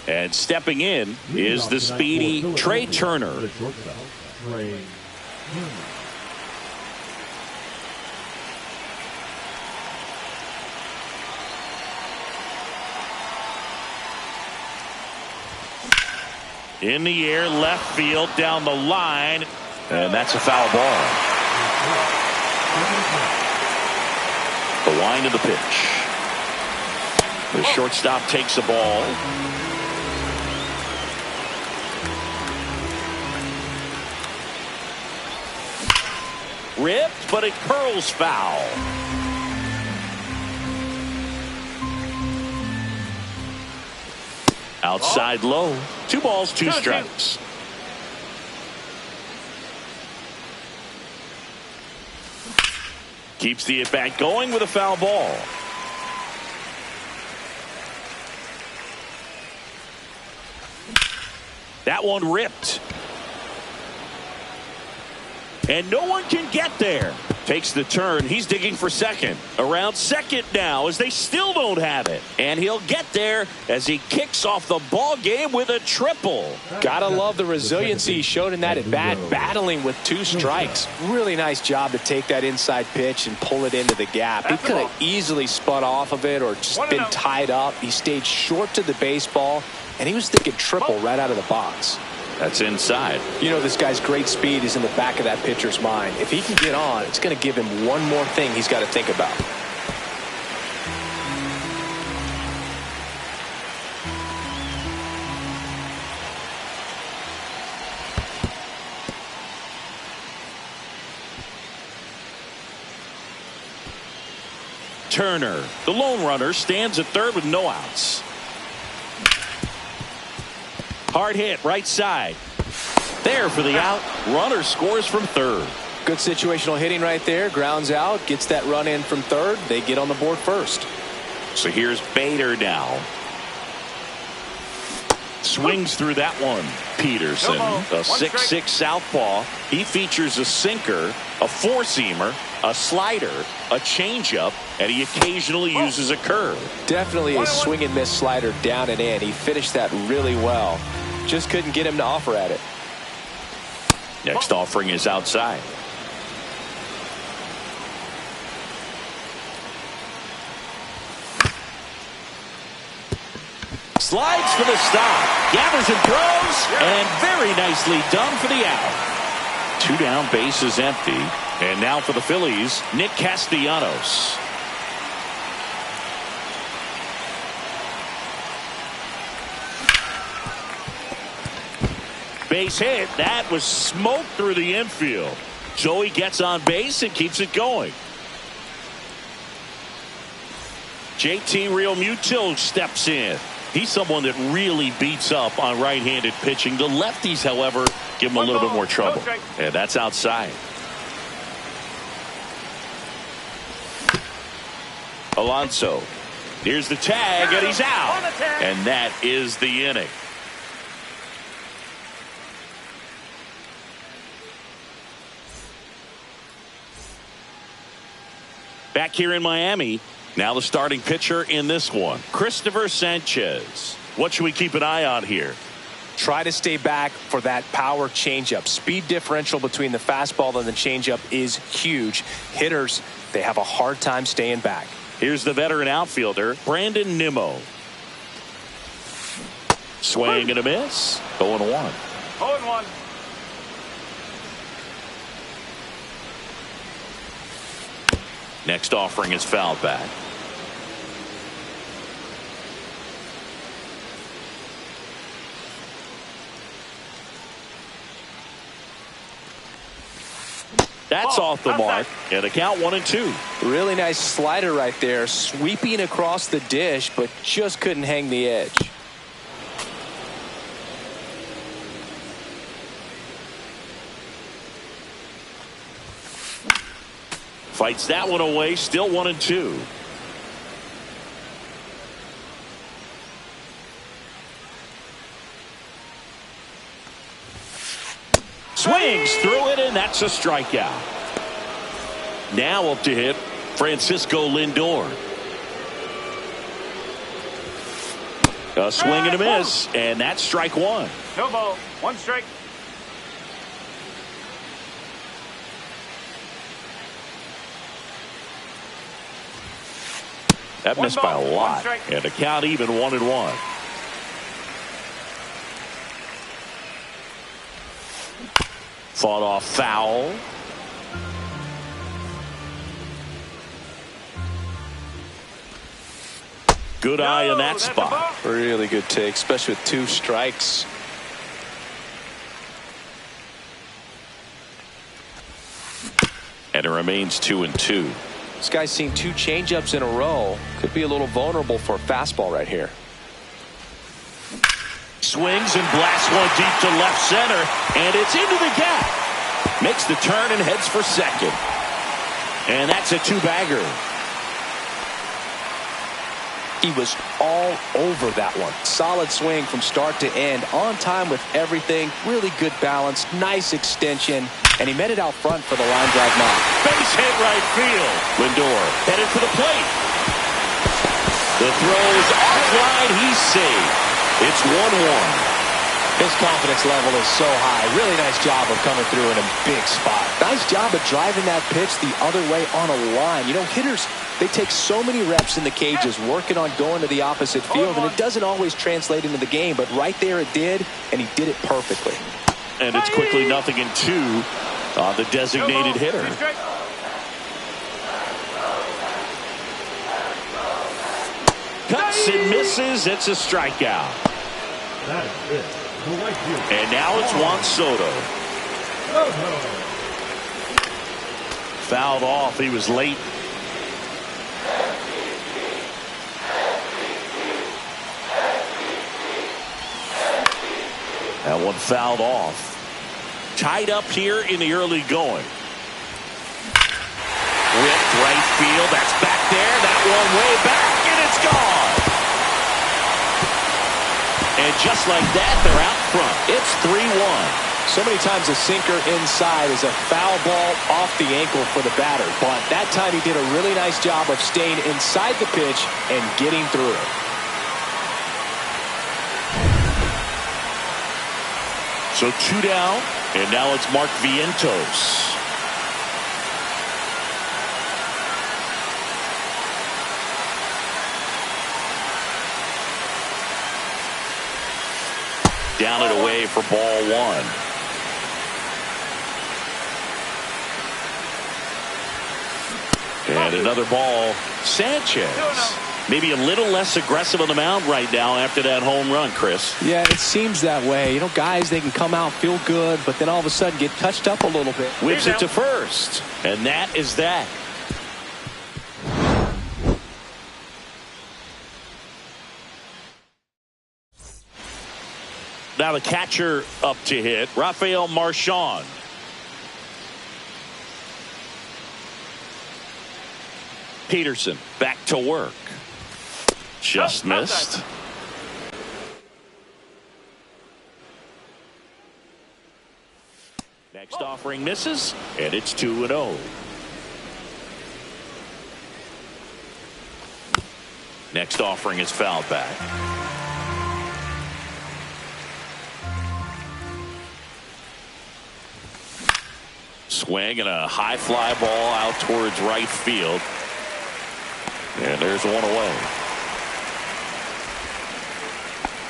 And stepping in is the speedy Trey Turner. In the air, left field, down the line, and that's a foul ball. The wind of the pitch. The shortstop takes the ball. Ripped, but it curls foul. Outside low. 2 balls, 2 strikes. Keeps the at-bat going with a foul ball. That one ripped. And no one can get there. Takes the turn. He's digging for second. Around second now as they still don't have it. And he'll get there as he kicks off the ball game with a triple. Gotta love the resiliency he showed in that at bat, battling with 2 strikes. Really nice job to take that inside pitch and pull it into the gap. He could have easily spun off of it or just been tied up. He stayed short to the baseball, and he was thinking triple right out of the box. That's inside. You know, this guy's great speed is in the back of that pitcher's mind. If he can get on, it's going to give him one more thing he's got to think about. Turner, the lone runner, stands at third with no outs. Hard hit, right side. There for the out. Runner scores from third. Good situational hitting right there. Grounds out, gets that run in from third. They get on the board first. So here's Bader now. Swings through that one. Peterson, a 6'6" southpaw. He features a sinker, a four-seamer, a slider, a changeup, and he occasionally uses a curve. Definitely a swing and miss slider down and in. He finished that really well. Just couldn't get him to offer at it. Next offering is outside. Slides for the stop. Gathers and throws. And very nicely done for the out. 2 down, base is empty. And now for the Phillies, Nick Castellanos. Base hit. That was smoked through the infield. Joey gets on base and keeps it going. JT Realmuto steps in. He's someone that really beats up on right-handed pitching. The lefties, however, give him a little bit more trouble. And that's outside. Alonso. Here's the tag, and he's out. And that is the inning. Back here in Miami, now the starting pitcher in this one, Christopher Sanchez. What should we keep an eye on here? Try to stay back for that power changeup. Speed differential between the fastball and the changeup is huge. Hitters, they have a hard time staying back. Here's the veteran outfielder, Brandon Nimmo. Swing and a miss. 0-1. 0-1. Next offering is fouled back. That's off the mark, and a count 1-2. Really nice slider right there, sweeping across the dish, but just couldn't hang the edge. Fights that one away, still 1-2. Swings through it, and that's a strikeout. Now up to hit Francisco Lindor. A swing and a miss, and that's strike one. No ball, one strike. That missed by a lot, and the count even 1-1. Fought off foul. Good eye in that spot. Really good take, especially with 2 strikes. And it remains 2-2. This guy's seen 2 changeups in a row. Could be a little vulnerable for a fastball right here. Swings and blasts one deep to left center, and it's into the gap. Makes the turn and heads for second. And that's a 2-bagger. He was all over that one. Solid swing from start to end. On time with everything. Really good balance. Nice extension. And he met it out front for the line drive knock. Base hit right field. Lindor headed for the plate. The throw is offline. He's safe. It's 1-1. His confidence level is so high. Really nice job of coming through in a big spot. Nice job of driving that pitch the other way on a line. You know, hitters, they take so many reps in the cages working on going to the opposite field, and it doesn't always translate into the game, but right there it did, and he did it perfectly. And it's quickly 0-2 on the designated hitter. Cuts and misses. It's a strikeout. That is it. And now it's Juan Soto. Fouled off. He was late. That one fouled off. Tied up here in the early going. Whipped right field. That's back there. That one way back, and it's gone. And just like that, they're out front. It's 3-1. So many times a sinker inside is a foul ball off the ankle for the batter. But that time he did a really nice job of staying inside the pitch and getting through it. So 2 down, and now it's Mark Vientos. Down and away for ball 1. And another ball. Sanchez. Maybe a little less aggressive on the mound right now after that home run, Chris. Yeah, it seems that way. You know, guys, they can come out, feel good, but then all of a sudden get touched up a little bit. Whips it to first. And that is that. Now the catcher up to hit, Rafael Marchand. Peterson back to work. Just missed. Next offering misses, and it's 2-0. Next offering is fouled back. Swing and a high fly ball out towards right field. And there's one away.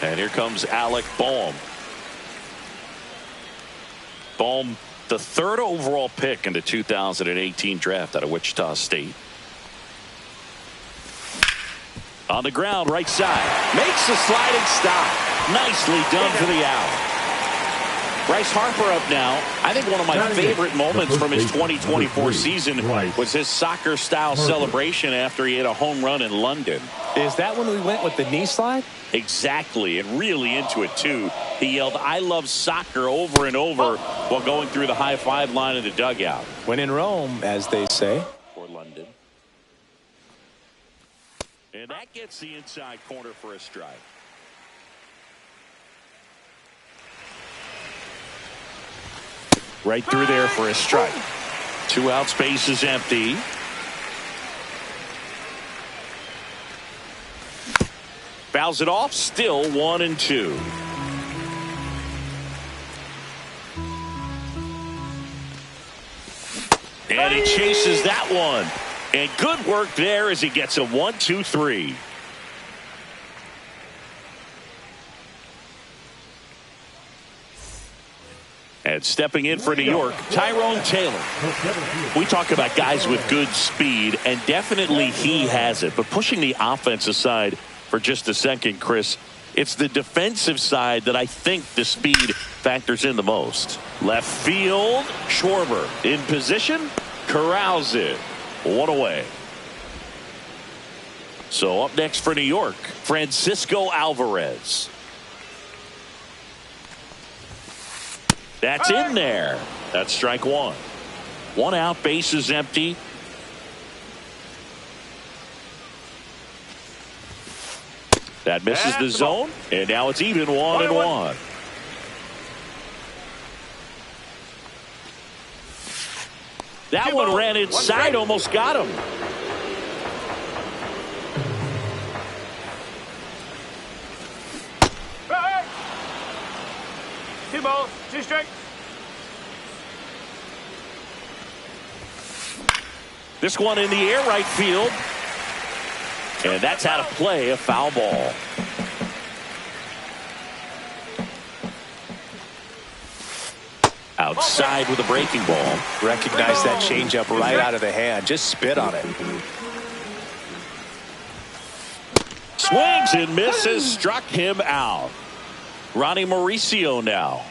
And here comes Alec Boehm. Boehm, the 3rd overall pick in the 2018 draft out of Wichita State. On the ground, right side. Makes a sliding stop. Nicely done for the out. Bryce Harper up now. I think one of my favorite moments from his 2024 season was his soccer-style celebration after he hit a home run in London. Is that when we went with the knee slide? Exactly, and really into it, too. He yelled, "I love soccer," over and over while going through the high-five line in the dugout. When in Rome, as they say. For London. And that gets the inside corner for a strike. Right through there for a strike. 2 out, space is empty. Fouls it off, still 1-2. And he chases that one. And good work there as he gets a 1-2-3. And stepping in for New York, Tyrone Taylor. We talk about guys with good speed, and definitely he has it. But pushing the offense aside for just a second, Chris, it's the defensive side that I think the speed factors in the most. Left field, Schwarber in position, corrals it. One away. So up next for New York, Francisco Alvarez. That's in there. That's strike one. One out, base is empty. That misses the zone, and now it's even 1-1. That one ran inside, almost got him. Two balls, two strikes. This one in the air, right field. And that's out of play, a foul ball. Outside with a breaking ball. Recognize that changeup right out of the hand. Just spit on it. Swings and misses, struck him out. Ronnie Mauricio now.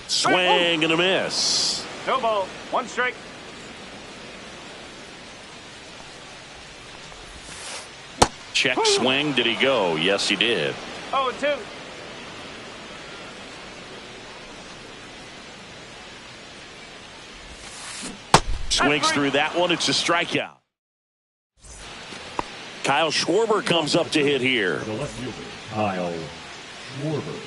Swing and a miss. No ball, one strike. Check swing. Did he go? Yes, he did. 0-2. Swings through that one. It's a strikeout. Kyle Schwarber comes up to hit here. The left fielder, Kyle Schwarber.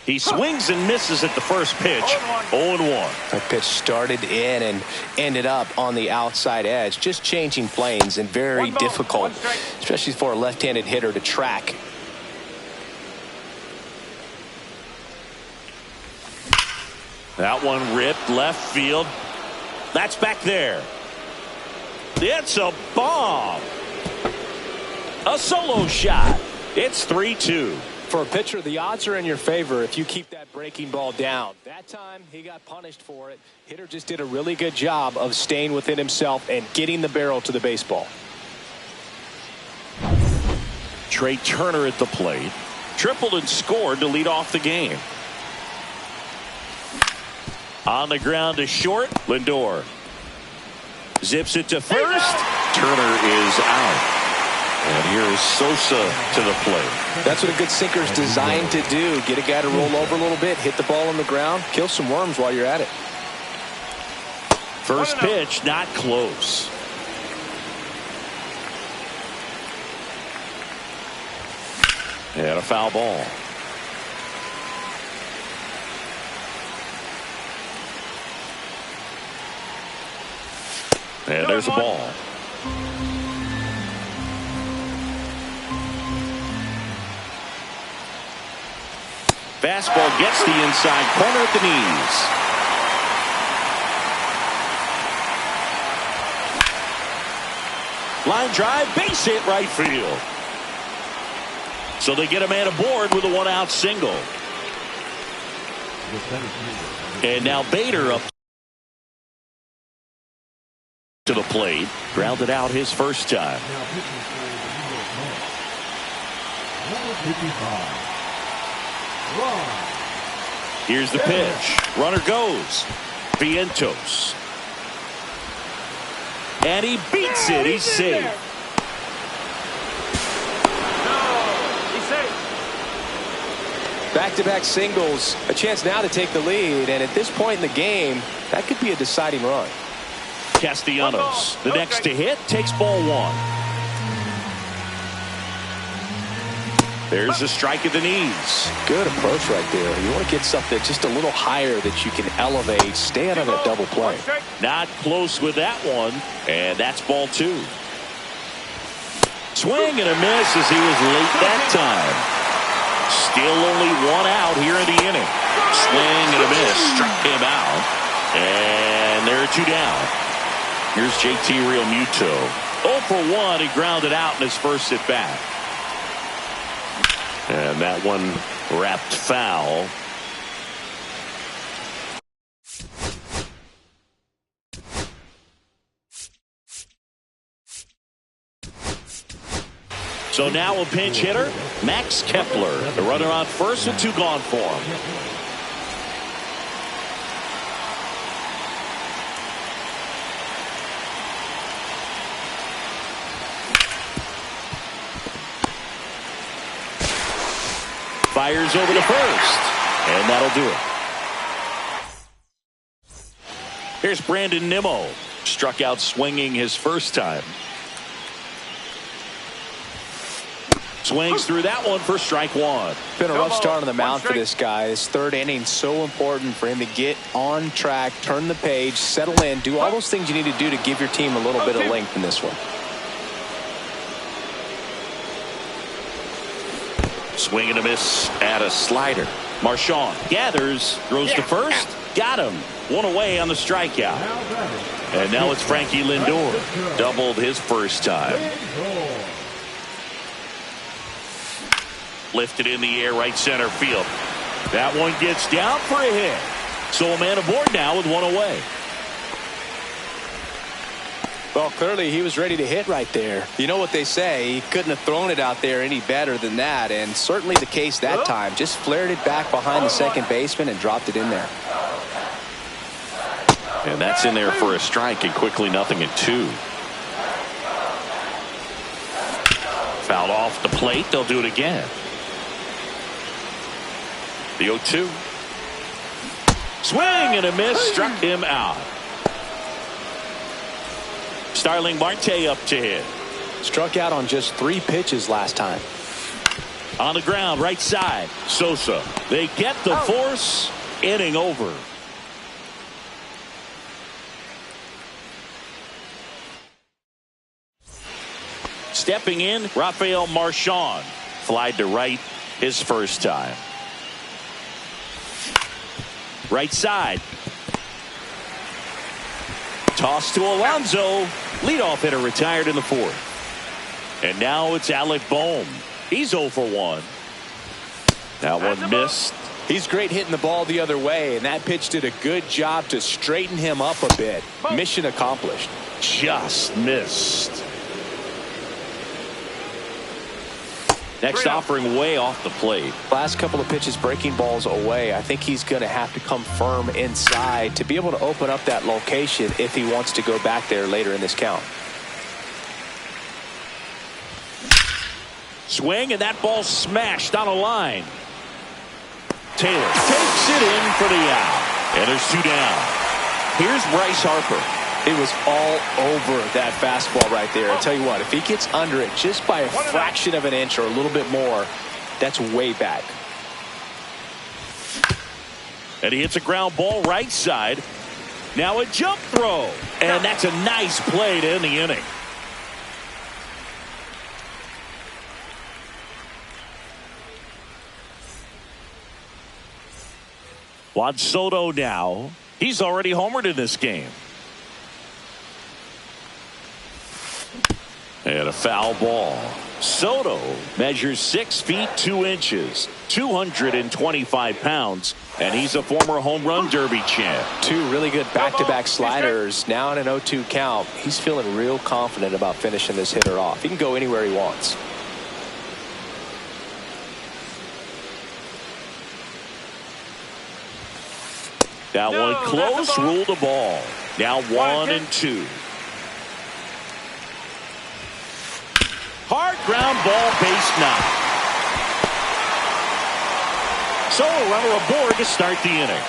He swings and misses at the first pitch. 0-1. That pitch started in and ended up on the outside edge. Just changing planes and very difficult, especially for a left-handed hitter to track. That one ripped left field. That's back there. It's a bomb. A solo shot. It's 3-2. For a pitcher, the odds are in your favor if you keep that breaking ball down. That time, he got punished for it. Hitter just did a really good job of staying within himself and getting the barrel to the baseball. Trey Turner at the plate. Tripled and scored to lead off the game. On the ground to short. Lindor zips it to first. Turner is out. And here is Sosa to the plate. That's what a good sinker is designed to do. Get a guy to roll over a little bit, hit the ball on the ground, kill some worms while you're at it. First pitch, not close. And a foul ball. And there's a ball. Fastball gets the inside corner at the knees. Line drive, base hit right field. So they get a man aboard with a one-out single. And now Bader up to the plate. Grounded out his first time. Here's the pitch. Runner goes. Vientos. And he beats it. He's safe. Back-to-back singles. A chance now to take the lead. And at this point in the game, that could be a deciding run. Castellanos, the next to hit, takes ball one. There's a strike at the knees. Good approach right there. You want to get something just a little higher that you can elevate. Stay out of that double play. Not close with that one. And that's ball 2. Swing and a miss as he was late that time. Still only 1 out here in the inning. Swing and a miss. Struck him out. And there are 2 down. Here's JT Realmuto. 0 for 1. He grounded out in his first at bat. And that one wrapped foul. So now a pinch hitter, Max Kepler. The runner on first with 2 gone for him. Fires over to first, and that'll do it. Here's Brandon Nimmo. Struck out swinging his first time. Swings through that one for strike 1. Been a rough start on the mound for this guy. His 3rd inning, so important for him to get on track, turn the page, settle in, do all those things you need to do to give your team a little bit of length in this one. Swing and a miss at a slider. Marchand gathers, throws to first, got him. 1 away on the strikeout. And now it's Frankie Lindor. Doubled his first time. Lifted in the air, right center field. That one gets down for a hit. So a man aboard now with 1 away. Well, clearly he was ready to hit right there. You know what they say, he couldn't have thrown it out there any better than that, and certainly the case that time. Just flared it back behind the second baseman and dropped it in there. And that's in there for a strike, and quickly 0-2. Fouled off the plate. They'll do it again. The 0-2. Swing and a miss. Struck him out. Starling Marte up to hit. Struck out on just 3 pitches last time. On the ground, right side. Sosa. They get the force. Inning over. Stepping in, Rafael Marchand. Flied to right his first time. Right side. Toss to Alonso. Leadoff hitter retired in the 4th. And now it's Alec Bohm. He's 0 for 1. That one missed. He's great hitting the ball the other way, and that pitch did a good job to straighten him up a bit. Mission accomplished. Just missed. Next offering way off the plate. Last couple of pitches breaking balls away. I think he's going to have to come firm inside to be able to open up that location if he wants to go back there later in this count. Swing, and that ball smashed on a line. Taylor takes it in for the out. And there's 2 down. Here's Bryce Harper. It was all over that fastball right there. I tell you what, if he gets under it just by a fraction of an inch or a little bit more, that's way back. And he hits a ground ball right side. Now a jump throw. And that's a nice play to end the inning. Juan Soto now. He's already homered in this game. And a foul ball. Soto measures 6 feet 2 inches, 225 pounds, and he's a former home run derby champ. 2 really good back-to-back sliders. Now in an 0-2 count. He's feeling real confident about finishing this hitter off. He can go anywhere he wants. That one close, ruled a ball. Now 1-2. Hard ground ball, base knock. So a runner aboard to start the inning.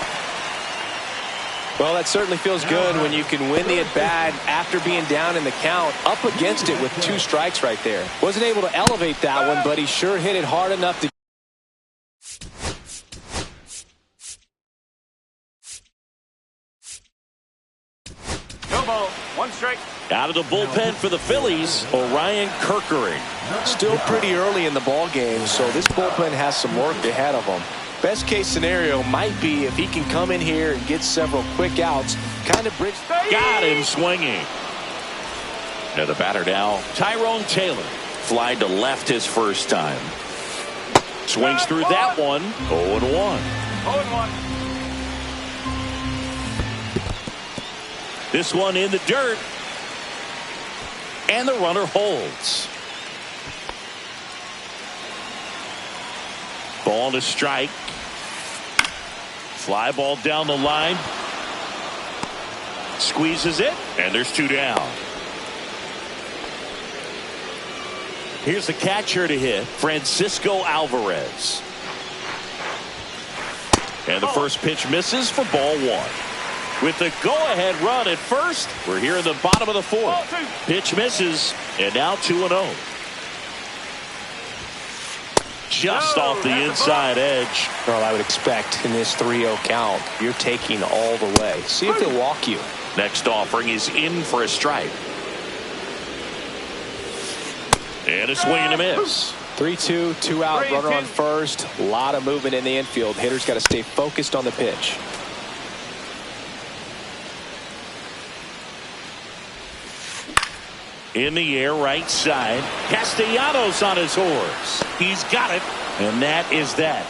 Well, that certainly feels good when you can win the at-bat after being down in the count, up against it with 2 strikes right there. Wasn't able to elevate that one, but he sure hit it hard enough to... No ball. 1 strike. Out of the bullpen for the Phillies, Orion Kerkering. Still pretty early in the ball game, so this bullpen has some work ahead of them. Best case scenario might be if he can come in here and get several quick outs, kind of bridge. Got him swinging. Now the batter now, Tyrone Taylor. Flied to left his first time. Swings through that one. 0-1. 0-1. This one in the dirt. And the runner holds. Ball to strike. Fly ball down the line. Squeezes it. And there's 2 down. Here's the catcher to hit, Francisco Alvarez. And the first pitch misses for ball 1. With the go-ahead run at first, we're here in the bottom of the 4th. Pitch misses, and now 2-0. Just off the inside edge. Well, I would expect in this 3-0 count, you're taking all the way. See if he'll walk you. Next offering is in for a strike. And a swing and a miss. 3-2, 2 out, runner on first. A lot of movement in the infield. Hitter's got to stay focused on the pitch. In the air, right side. Castellanos on his horse. He's got it. And that is that.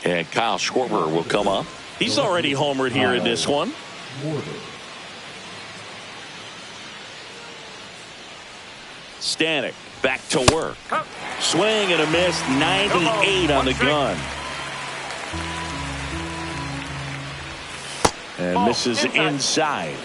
And Kyle Schwarber will come up. He's already homered here in this one. Stanek back to work. Swing and a miss. 98 on the gun. And misses inside.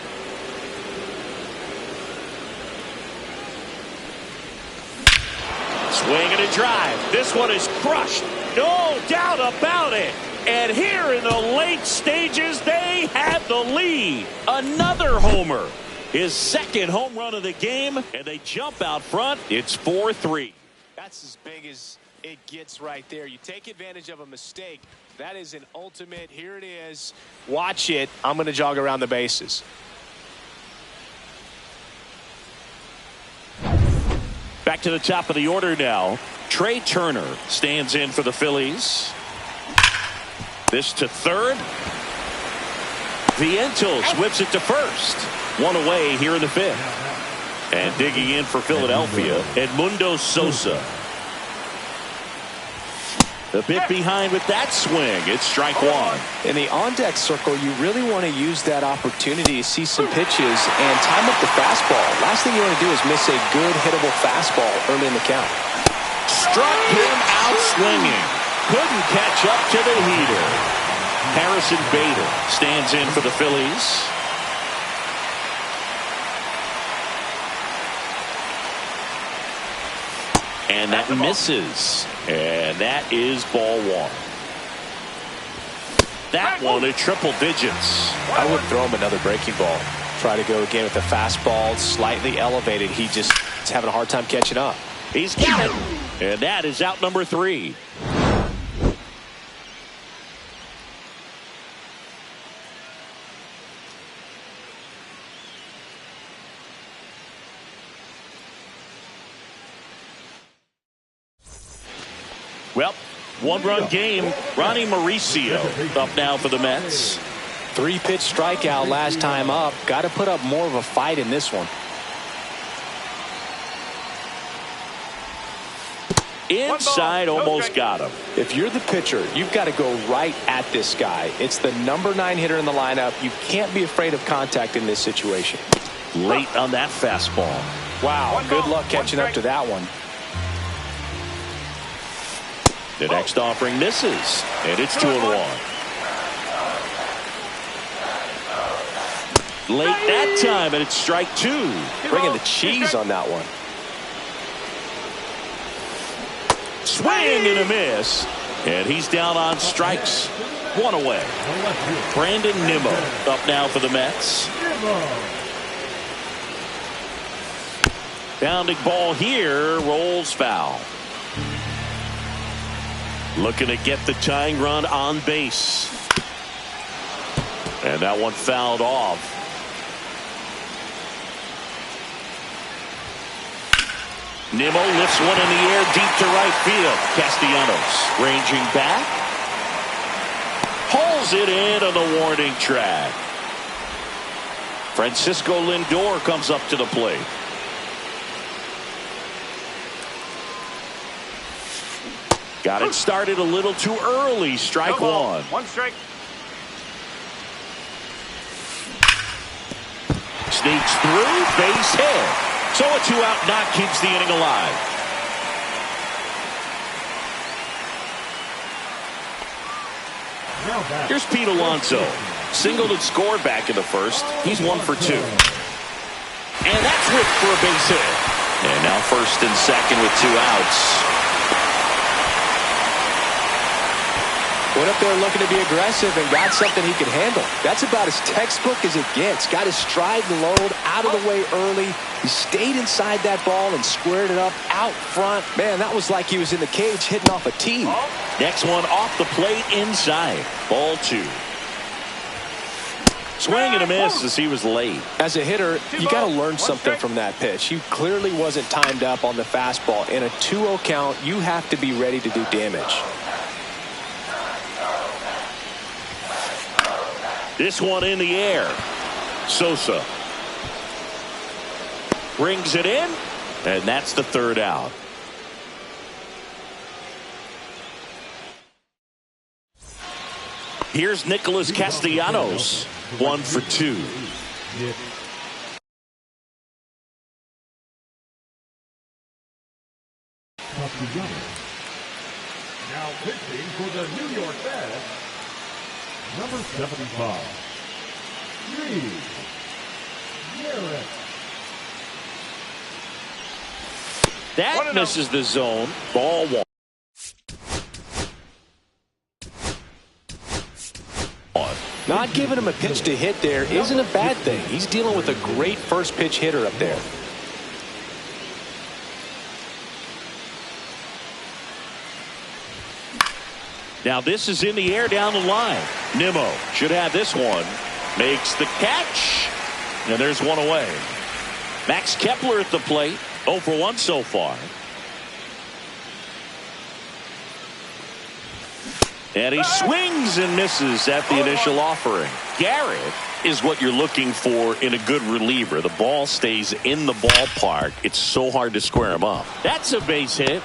Swing and a drive. This one is crushed. No doubt about it. And here in the late stages, they have the lead. Another homer. His second home run of the game, and they jump out front. It's 4-3. That's as big as it gets right there. You take advantage of a mistake. That is an ultimate. Here it is. Watch it. I'm going to jog around the bases. Back to the top of the order now. Trey Turner stands in for the Phillies. This to third. Vientos whips it to first. 1 away here in the 5th. And digging in for Philadelphia, Edmundo Sosa. A bit behind with that swing. It's strike 1. In the on-deck circle, you really want to use that opportunity to see some pitches and time up the fastball. Last thing you want to do is miss a good hittable fastball early in the count. Struck him out swinging. Couldn't catch up to the heater. Harrison Bader stands in for the Phillies. And that misses. And that is ball 1. That one at triple digits. I would throw him another breaking ball. Try to go again with the fastball, slightly elevated. He just is having a hard time catching up. He's got it. And that is out number 3. Well, 1-run game. Ronnie Mauricio up now for the Mets. 3-pitch strikeout last time up. Got to put up more of a fight in this one. Inside, almost got him. If you're the pitcher, you've got to go right at this guy. It's the number 9 hitter in the lineup. You can't be afraid of contact in this situation. Late on that fastball. Wow, good luck catching up to that one. The next offering misses, and it's 2-1. late that time, and it's strike two. Bringing the cheese on that one. Swing and a miss. And he's down on strikes. One away. Brandon Nimmo up now for the Mets. Bounding ball here. Rolls foul. Looking to get the tying run on base. And that one fouled off. Nimmo lifts one in the air deep to right field. Castellanos ranging back. Pulls it in on the warning track. Francisco Lindor comes up to the plate. Got it started a little too early. Strike one. One strike. Sneaks through, base hit. So a 2-out knock keeps the inning alive. Here's Pete Alonso. Singled and scored back in the first. He's 1 for 2. And that's whipped for a base hit. And now first and second with 2 outs. Went up there looking to be aggressive and got something he could handle. That's about as textbook as it gets. Got his stride and load out of the way early. He stayed inside that ball and squared it up out front. Man, that was like he was in the cage hitting off a tee. Next one off the plate inside. Ball 2. Swing and a miss as he was late. As a hitter, you got to learn something from that pitch. He clearly wasn't timed up on the fastball. In a 2-0 count, you have to be ready to do damage. This one in the air. Sosa brings it in, and that's the 3rd out. Here's Nicholas Castellanos, 1 for 2. Now pitching for the New York Mets, number 75, Garrett. That misses the zone. Ball 1. Not giving him a pitch to hit there isn't a bad thing. He's dealing with a great first pitch hitter up there. Now this is in the air down the line. Nimmo should have this one. Makes the catch. And there's one away. Max Kepler at the plate. 0 for 1 so far. And he swings and misses at the initial offering. Garrett is what you're looking for in a good reliever. The ball stays in the ballpark. It's so hard to square him up. That's a base hit.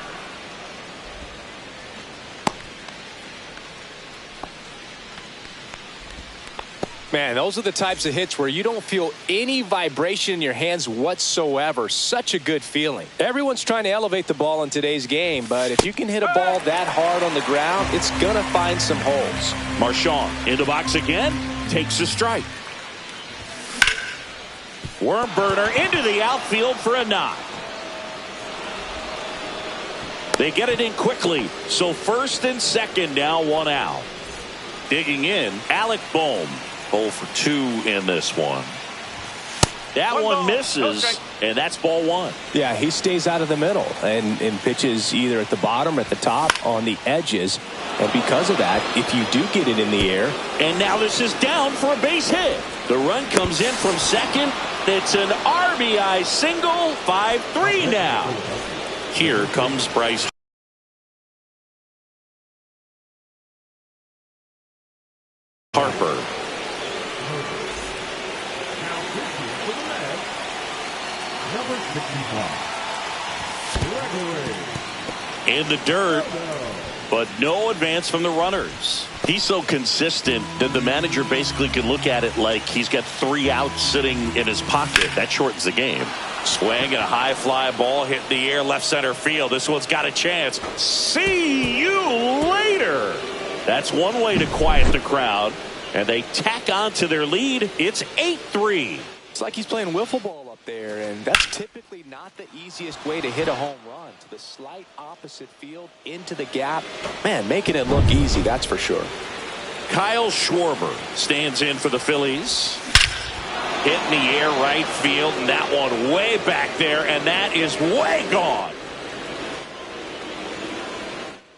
Man, those are the types of hits where you don't feel any vibration in your hands whatsoever. Such a good feeling. Everyone's trying to elevate the ball in today's game, but if you can hit a ball that hard on the ground, it's going to find some holes. Marchand in the box again. Takes a strike. Worm burner into the outfield for a knock. They get it in quickly. So first and second now, 1 out. Digging in, Alec Bohm. 0 for 2 in this one. That one misses, and that's ball 1. Yeah, he stays out of the middle and pitches either at the bottom or at the top on the edges. And because of that, if you do get it in the air. And now this is down for a base hit. The run comes in from second. It's an RBI single. 5-3 now. Here comes Bryce Harper. Number 65, in the dirt, but no advance from the runners. He's so consistent that the manager basically can look at it like he's got 3 outs sitting in his pocket. That shortens the game. Swing and a high fly ball hit in the air left center field. This one's got a chance. See you later. That's one way to quiet the crowd And they tack on to their lead. It's 8-3. It's like he's playing wiffle ball up there, and that's typically not the easiest way to hit a home run. To the slight opposite field, into the gap. Man, making it look easy, that's for sure. Kyle Schwarber stands in for the Phillies. Hit in the air right field, and that one way back there, and that is way gone.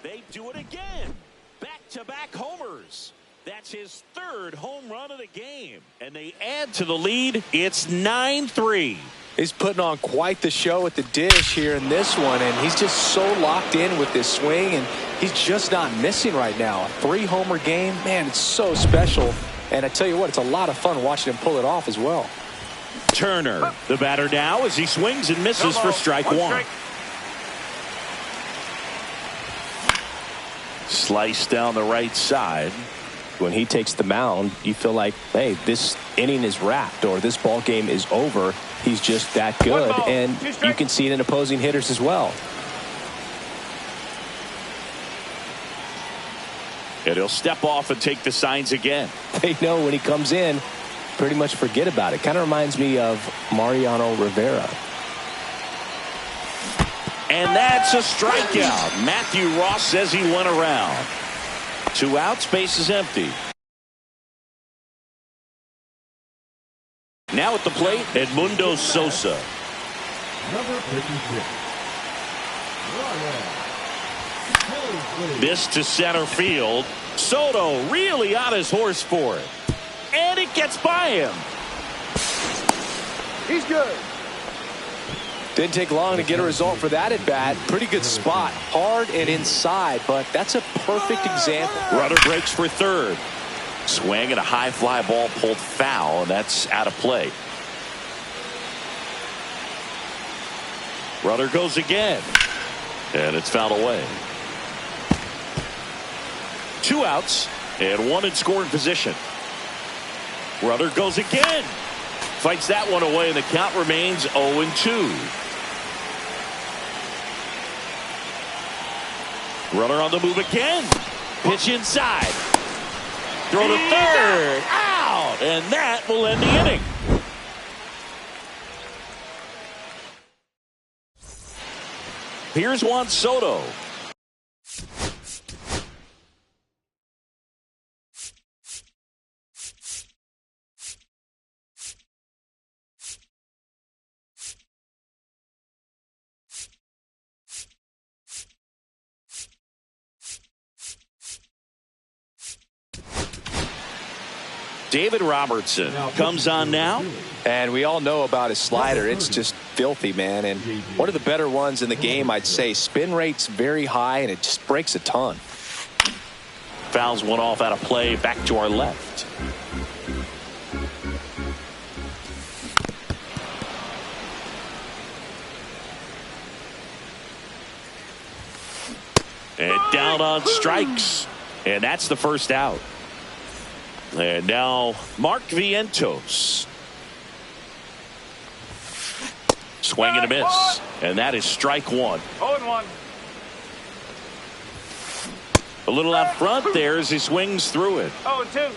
They do it again. Back-to-back homers. That's his third home run of the game. And they add to the lead. It's 9-3. He's putting on quite the show at the dish here in this one, and he's just so locked in with this swing, and he's just not missing right now. A 3-homer game, man, it's so special. And I tell you what, it's a lot of fun watching him pull it off as well. Turner, the batter now, as he swings and misses for strike one. Slice down the right side. When he takes the mound, you feel like, hey, this inning is wrapped or this ball game is over. He's just that good, and you can see it in opposing hitters as well. And he'll step off and take the signs again. They know when he comes in, pretty much forget about it. Kind of reminds me of Mariano Rivera. And that's a strikeout. Matthew Ross says he went around. 2 outs, base is empty. Now at the plate, Edmundo Sosa. Number 56. This to center field. Soto really on his horse for it. And it gets by him. He's good. Didn't take long to get a result for that at bat. Pretty good spot. Hard and inside, but that's a perfect example. Runner breaks for third. Swing and a high fly ball pulled foul, and that's out of play. Runner goes again. And it's fouled away. 2 outs and 1 in scoring position. Runner goes again. Fights that one away, and the count remains 0-2. Runner on the move again. Pitch inside. Throw to third. Out. And that will end the inning. Here's Juan Soto. David Robertson comes on now. And we all know about his slider. It's just filthy, man. And one of the better ones in the game, I'd say. Spin rate's very high, and it just breaks a ton. Fouls one off out of play. Back to our left. And down on strikes. And that's the first out. And now Mark Vientos. Swing and a miss. And that is strike one. 0-1. A little out front there as he swings through it. 0-2.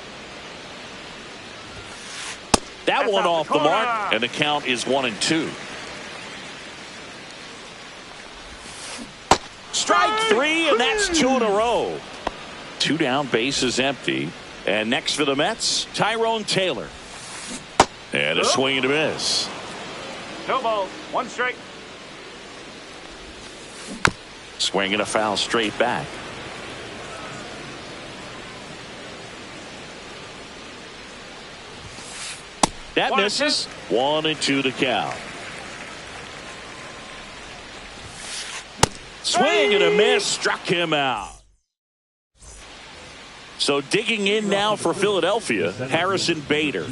That one off the mark, and the count is 1-2. Strike 3, and that's 2 in a row. 2 down, bases empty. And next for the Mets, Tyrone Taylor. And a swing and a miss. No balls. 1 strike. Swing and a foul straight back. That misses. 1-2 to count. Swing and a miss. Struck him out. So digging in now for Philadelphia, Harrison Bader.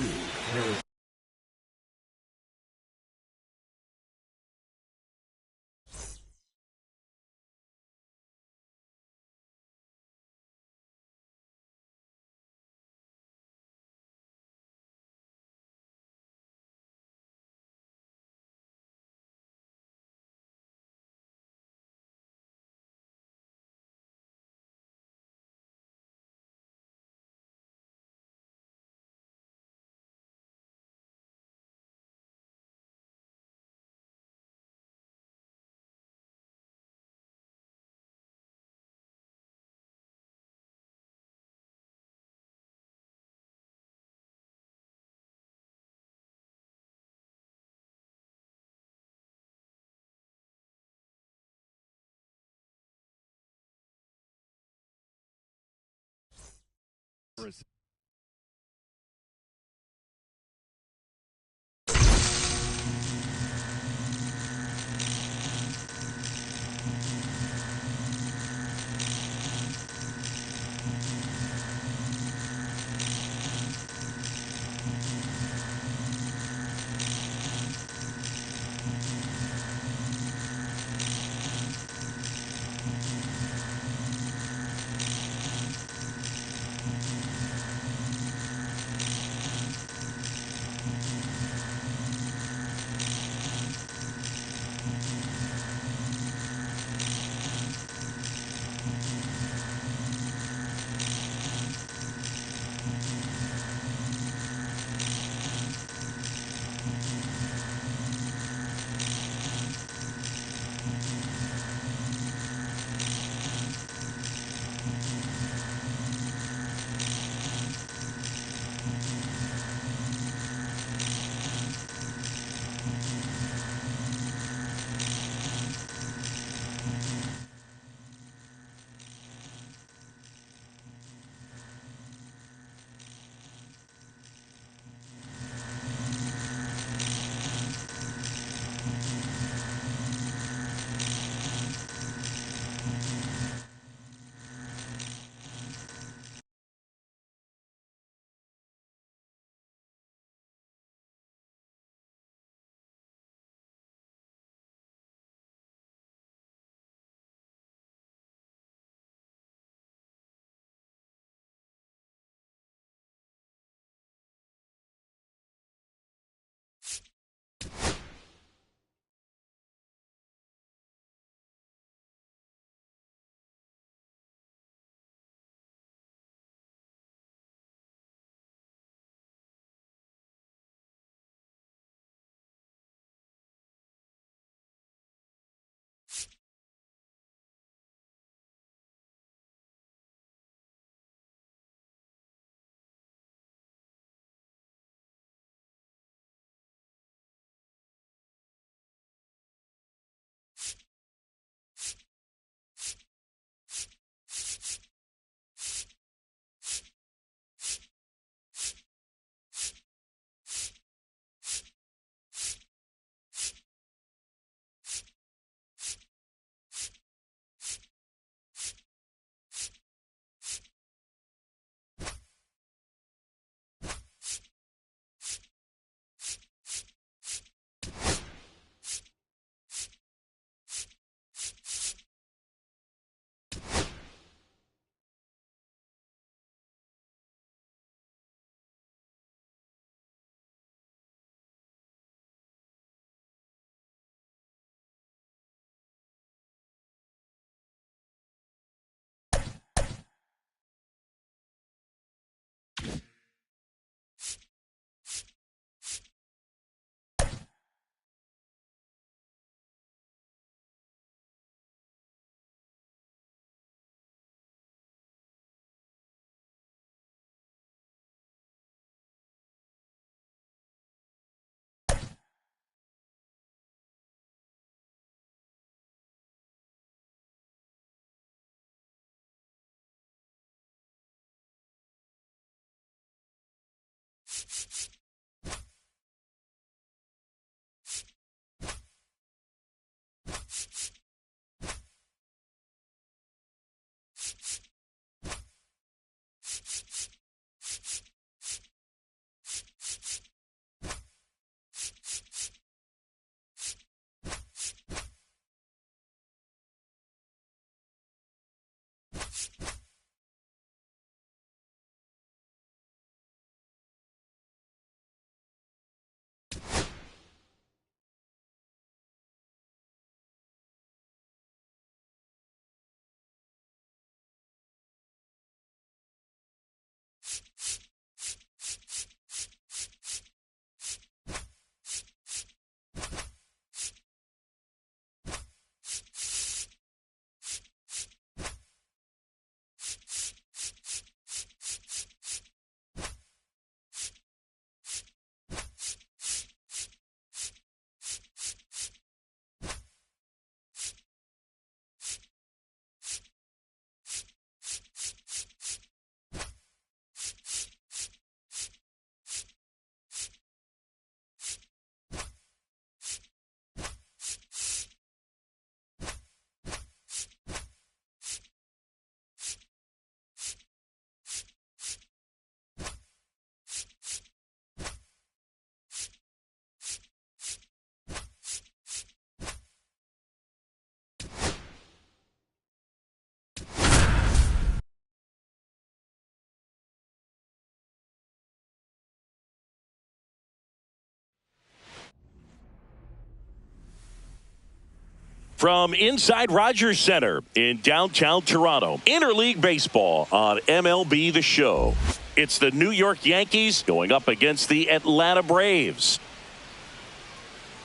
From inside Rogers Center in downtown Toronto, interleague baseball on MLB The Show. It's the New York Yankees going up against the Atlanta Braves.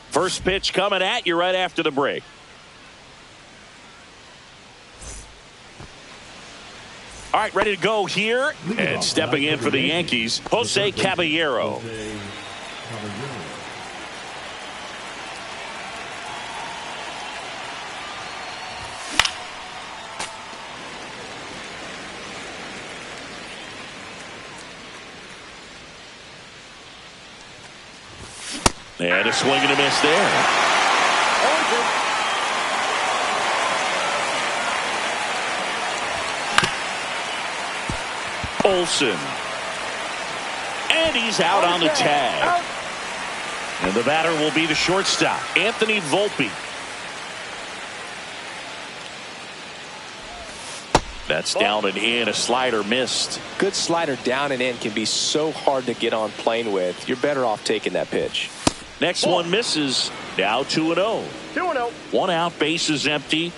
First pitch coming at you right after the break. All right, ready to go here. And stepping in for the Yankees, Jose Caballero. And a swing and a miss there. Olsen. And he's out on the tag. And the batter will be the shortstop, Anthony Volpe. That's down and in. A slider missed. Good slider down and in can be so hard to get on plane with. You're better off taking that pitch. Next one misses. Now 2-0. 2-0. One out, bases empty.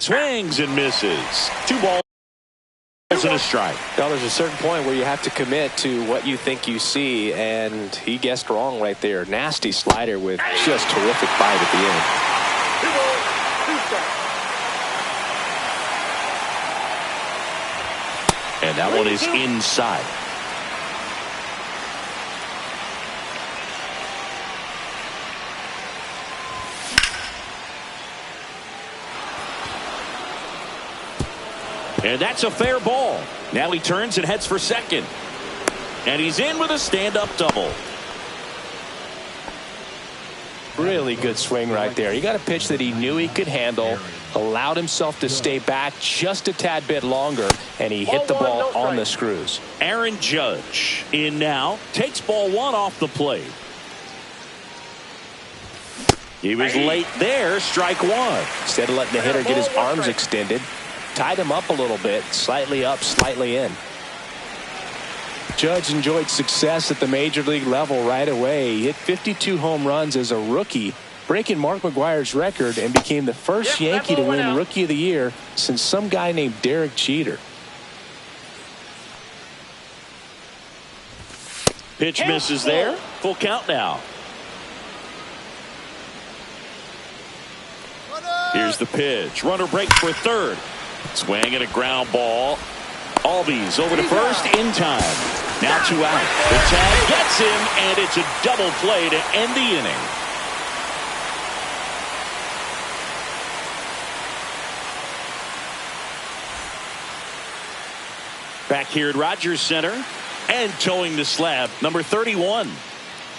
Swings and misses. 2 balls and a strike. Now there's a certain point where you have to commit to what you think you see, and he guessed wrong right there. Nasty slider with just terrific bite at the end. 2 balls, 2 strikes. And that one is inside. And that's a fair ball. Now he turns and heads for second. And he's in with a stand-up double. Really good swing right there. He got a pitch that he knew he could handle, allowed himself to stay back just a tad bit longer, and he hit the ball on the screws. Aaron Judge in now. Takes ball 1 off the plate. He was late there. Strike 1. Instead of letting the hitter get his arms extended, tied him up a little bit, slightly up, slightly in. Judge enjoyed success at the major league level right away. He hit 52 home runs as a rookie, breaking Mark McGwire's record, and became the first Yankee to win Rookie of the Year since some guy named Derek Jeter. Pitch misses there. Full count now. Here's the pitch. Runner breaks for third. Swing and a ground ball. Albies over to first in time. Now 2 out. The tag gets him, and it's a double play to end the inning. Back here at Rogers Center, and towing the slab, number 31.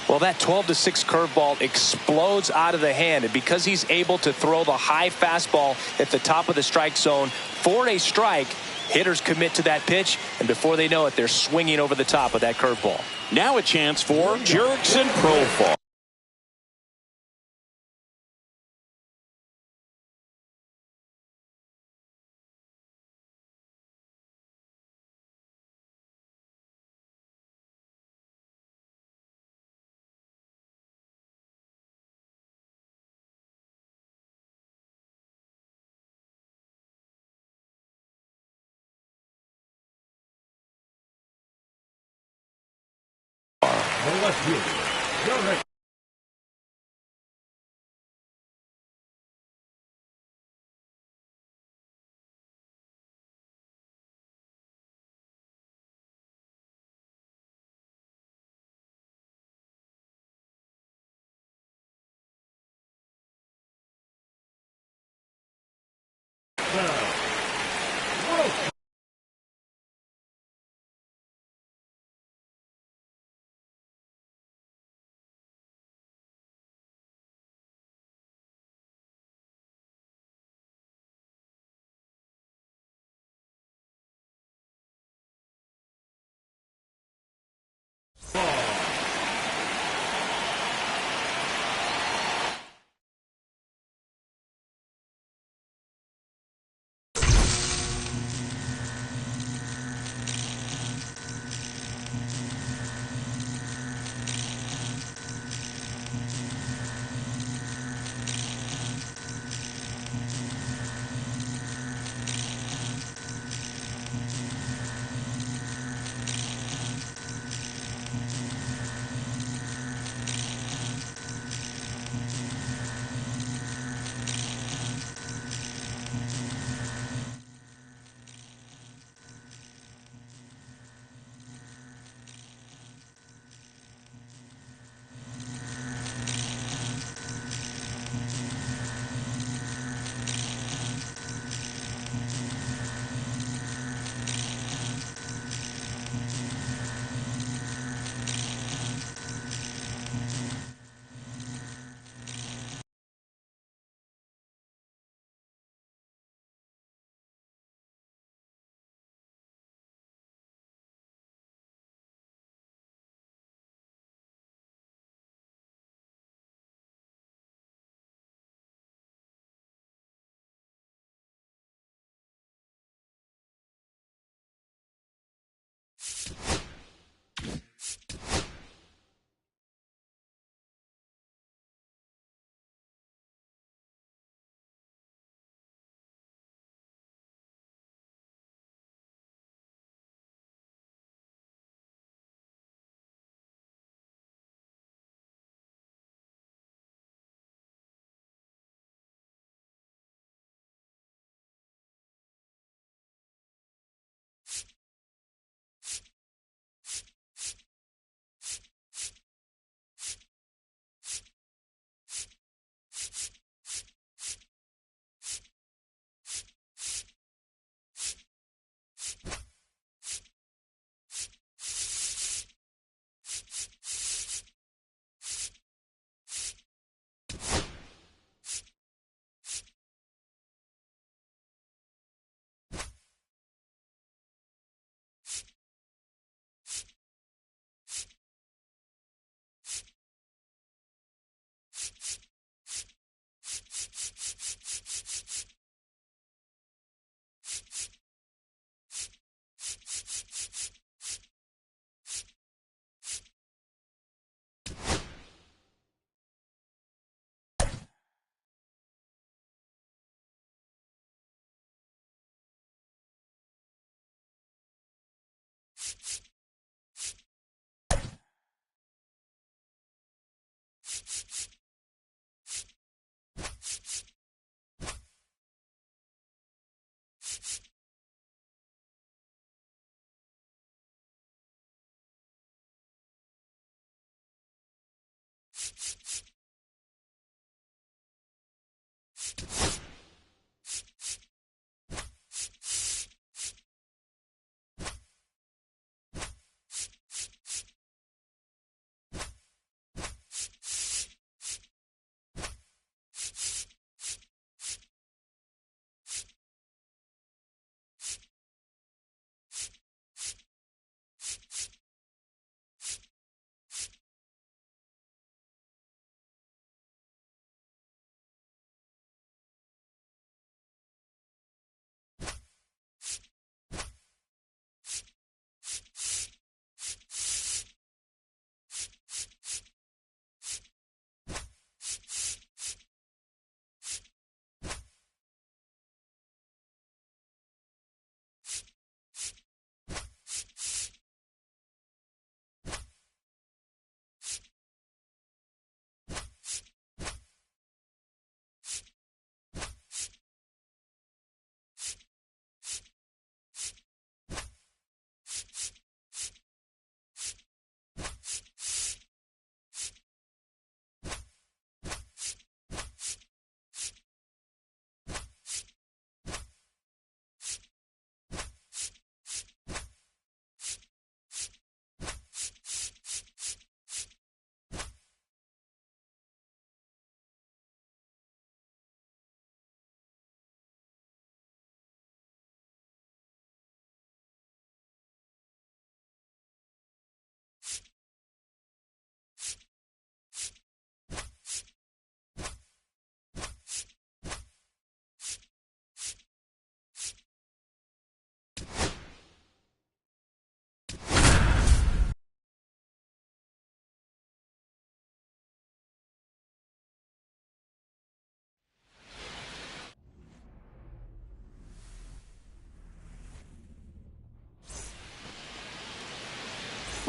Well, that 12-6 curveball explodes out of the hand, and because he's able to throw the high fastball at the top of the strike zone for a strike, hitters commit to that pitch, and before they know it, they're swinging over the top of that curveball. Now a chance for Jurickson Profar. The left fielder,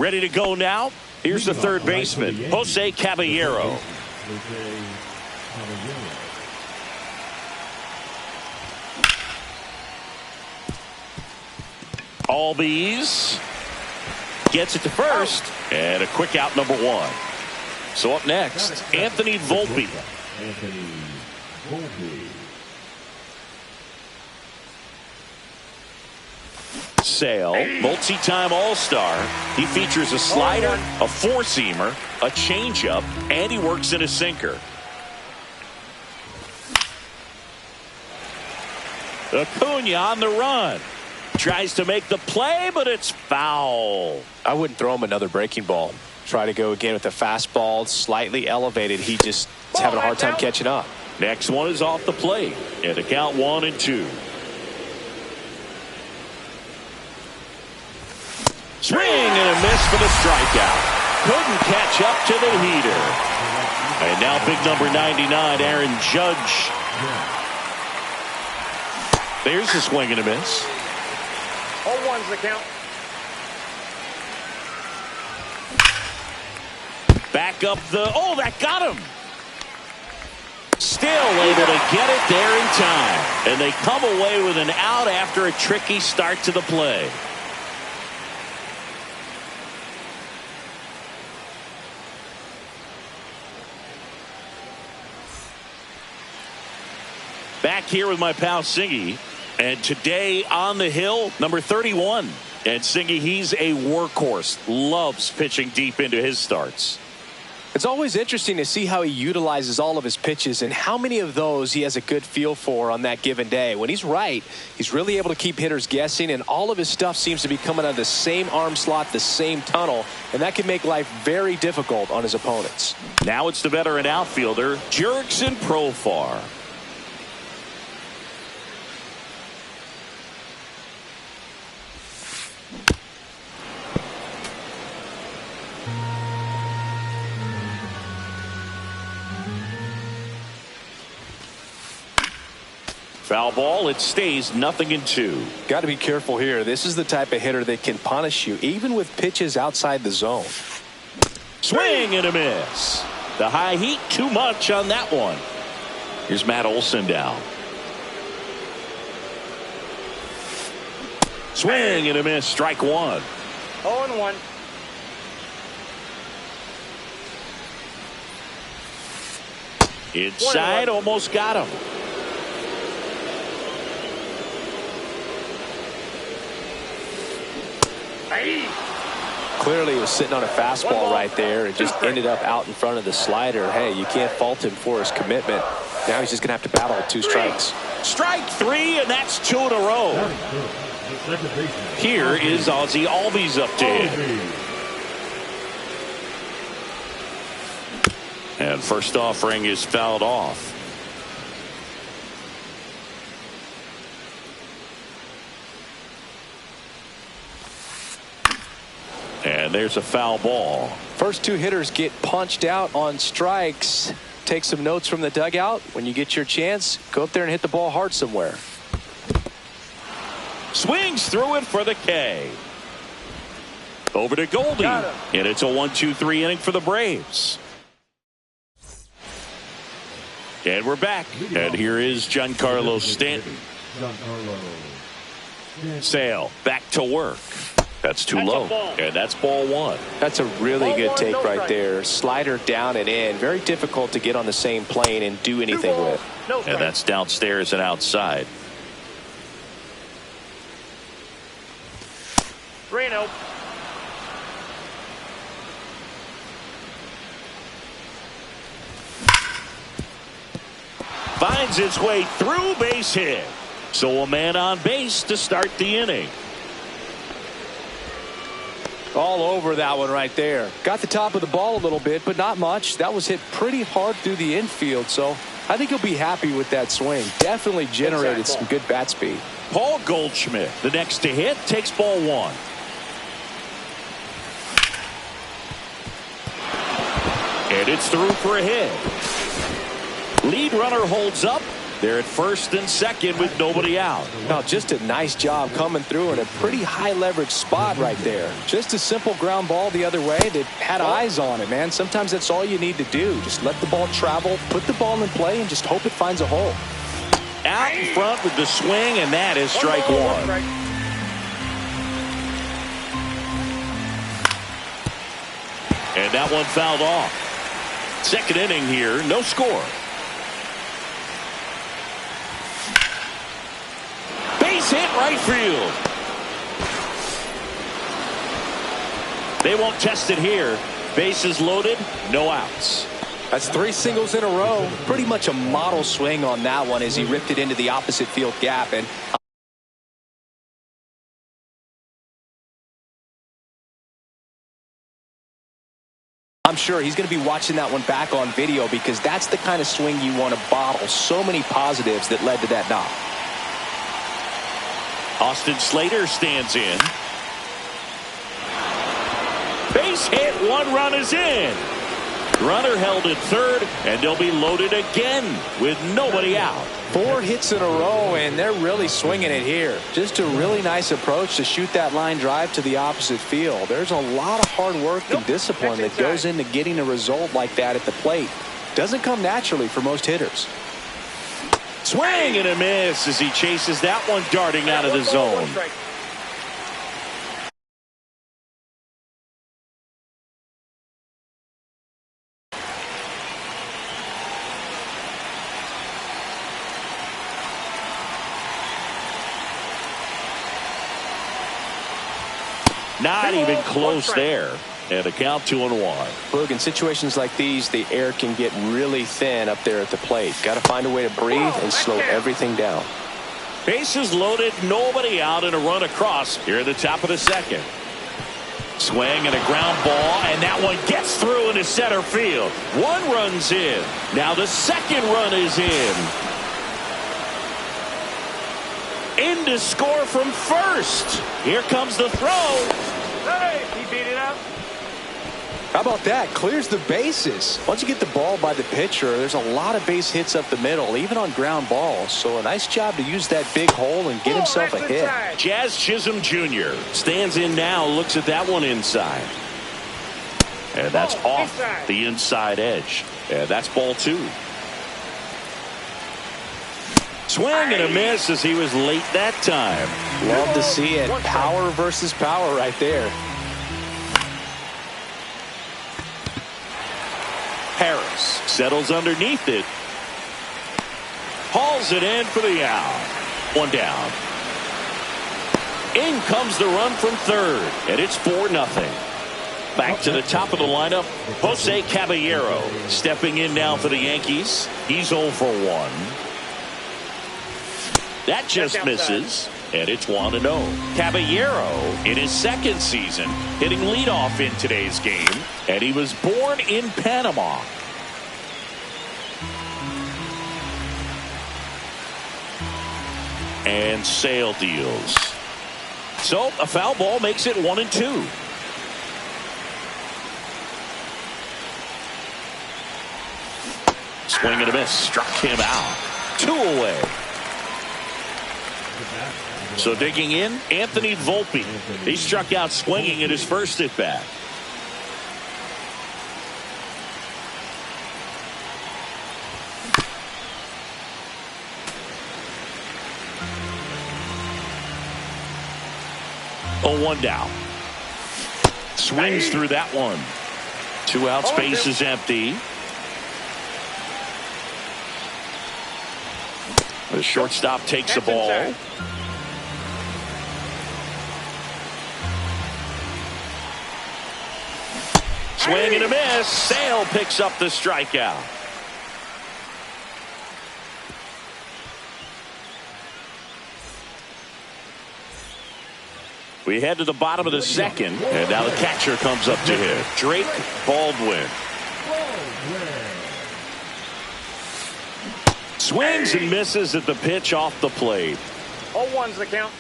Ready to go now. Here's the third baseman, Jose Caballero. Albies gets it to first, and a quick out, number one. So up next, Anthony Volpe. Sale, multi-time All-Star. He features a slider, a four-seamer, a changeup, and he works in a sinker. Acuna on the run. Tries to make the play, but it's foul. I wouldn't throw him another breaking ball. Try to go again with the fastball, slightly elevated. He just is having a hard time catching up. Next one is off the plate. And the count 1-2. Swing and a miss for the strikeout. Couldn't catch up to the heater. And now big number 99, Aaron Judge. There's a swing and a miss. 0-1's the count. Back up that got him. Still able to get it there in time. And they come away with an out after a tricky start to the play. Back here with my pal Singy. And today on the hill, number 31. And Singy, he's a workhorse. Loves pitching deep into his starts. It's always interesting to see how he utilizes all of his pitches and how many of those he has a good feel for on that given day. When he's right, he's really able to keep hitters guessing, and all of his stuff seems to be coming out of the same arm slot, the same tunnel, and that can make life very difficult on his opponents. Now it's the veteran outfielder, Jurickson Profar. Foul ball. It stays 0-2. Got to be careful here. This is the type of hitter that can punish you even with pitches outside the zone. Swing and a miss. The high heat too much on that one. Here's Matt Olson down. Swing and a miss. Strike one. 0-1. Inside, almost got him. Clearly he was sitting on a fastball right there and just ended up out in front of the slider. Hey, you can't fault him for his commitment. Now he's just going to have to battle with 2 strikes. Strike 3, and that's 2 in a row. Here is Ozzie Albies up to him. And first offering is fouled off. And there's a foul ball. First 2 hitters get punched out on strikes. Take some notes from the dugout. When you get your chance, go up there and hit the ball hard somewhere. Swings through it for the K. Over to Goldie. And it's a 1-2-3 inning for the Braves. And we're back. And here is Giancarlo Stanton. Sale back to work. That's too low. And that's ball 1. That's a really good take right there. Slider down and in. Very difficult to get on the same plane and do anything with. And that's downstairs and outside. 3-0. Finds its way through, base hit. So a man on base to start the inning. All over that one right there. Got the top of the ball a little bit, but not much. That was hit pretty hard through the infield, so I think he'll be happy with that swing. Definitely generated some good bat speed. Paul Goldschmidt, the next to hit, takes ball 1. And it's through for a hit. Lead runner holds up, They're at first and second with nobody out. Now, just a nice job coming through in a pretty high leverage spot right there. Just a simple ground ball the other way that had eyes on it, man. Sometimes that's all you need to do. Just let the ball travel, put the ball in play, and just hope it finds a hole. Out in front with the swing, and that is strike one. And that one fouled off. Second inning here, no score. Base hit right field. They won't test it here. Bases loaded, no outs. That's 3 singles in a row. Pretty much a model swing on that one as he ripped it into the opposite field gap. And I'm sure he's going to be watching that one back on video because that's the kind of swing you want to bottle. So many positives that led to that knock. Austin Slater stands in. Base hit, 1 run is in. Runner held at third, and they'll be loaded again with nobody out. 4 hits in a row, and they're really swinging it here. Just a really nice approach to shoot that line drive to the opposite field. There's a lot of hard work and discipline that goes into getting a result like that at the plate. Doesn't come naturally for most hitters. Swing and a miss as he chases that one darting out of the zone. Not even close there. And a count 2-1. Look, in situations like these, the air can get really thin up there at the plate. Got to find a way to breathe and slow everything down. Bases loaded, nobody out, and a run across here at the top of the second. Swing and a ground ball, and that one gets through into center field. 1 run's in. Now the second run is in. In to score from first. Here comes the throw. Hey, he beat it up. How about that? Clears the bases. Once you get the ball by the pitcher, there's a lot of base hits up the middle, even on ground balls. So a nice job to use that big hole and get himself a hit. Jazz Chisholm Jr. stands in now, looks at that one inside. And that's off the inside edge. And that's ball 2. Swing and a miss as he was late that time. Love to see it. Power versus power right there. Harris settles underneath it. Hauls it in for the out. 1 down. In comes the run from third, and it's 4-0. Back to the top of the lineup, Jose Caballero stepping in now for the Yankees. He's 0 for 1. That just misses, and it's 1-0. Caballero in his second season hitting leadoff in today's game, and he was born in Panama. And Sale deals. So a foul ball makes it 1-2. Swing and a miss, struck him out. 2 away. So digging in, Anthony Volpe. He struck out swinging at his first at bat. Oh, 1 down. Swings through that one. 2 outs, base is empty. The shortstop takes the ball. Swing and a miss. Sale picks up the strikeout. We head to the bottom of the second, and now the catcher comes up to hit. Drake Baldwin. Swings and misses at the pitch off the plate. 0-1's the count.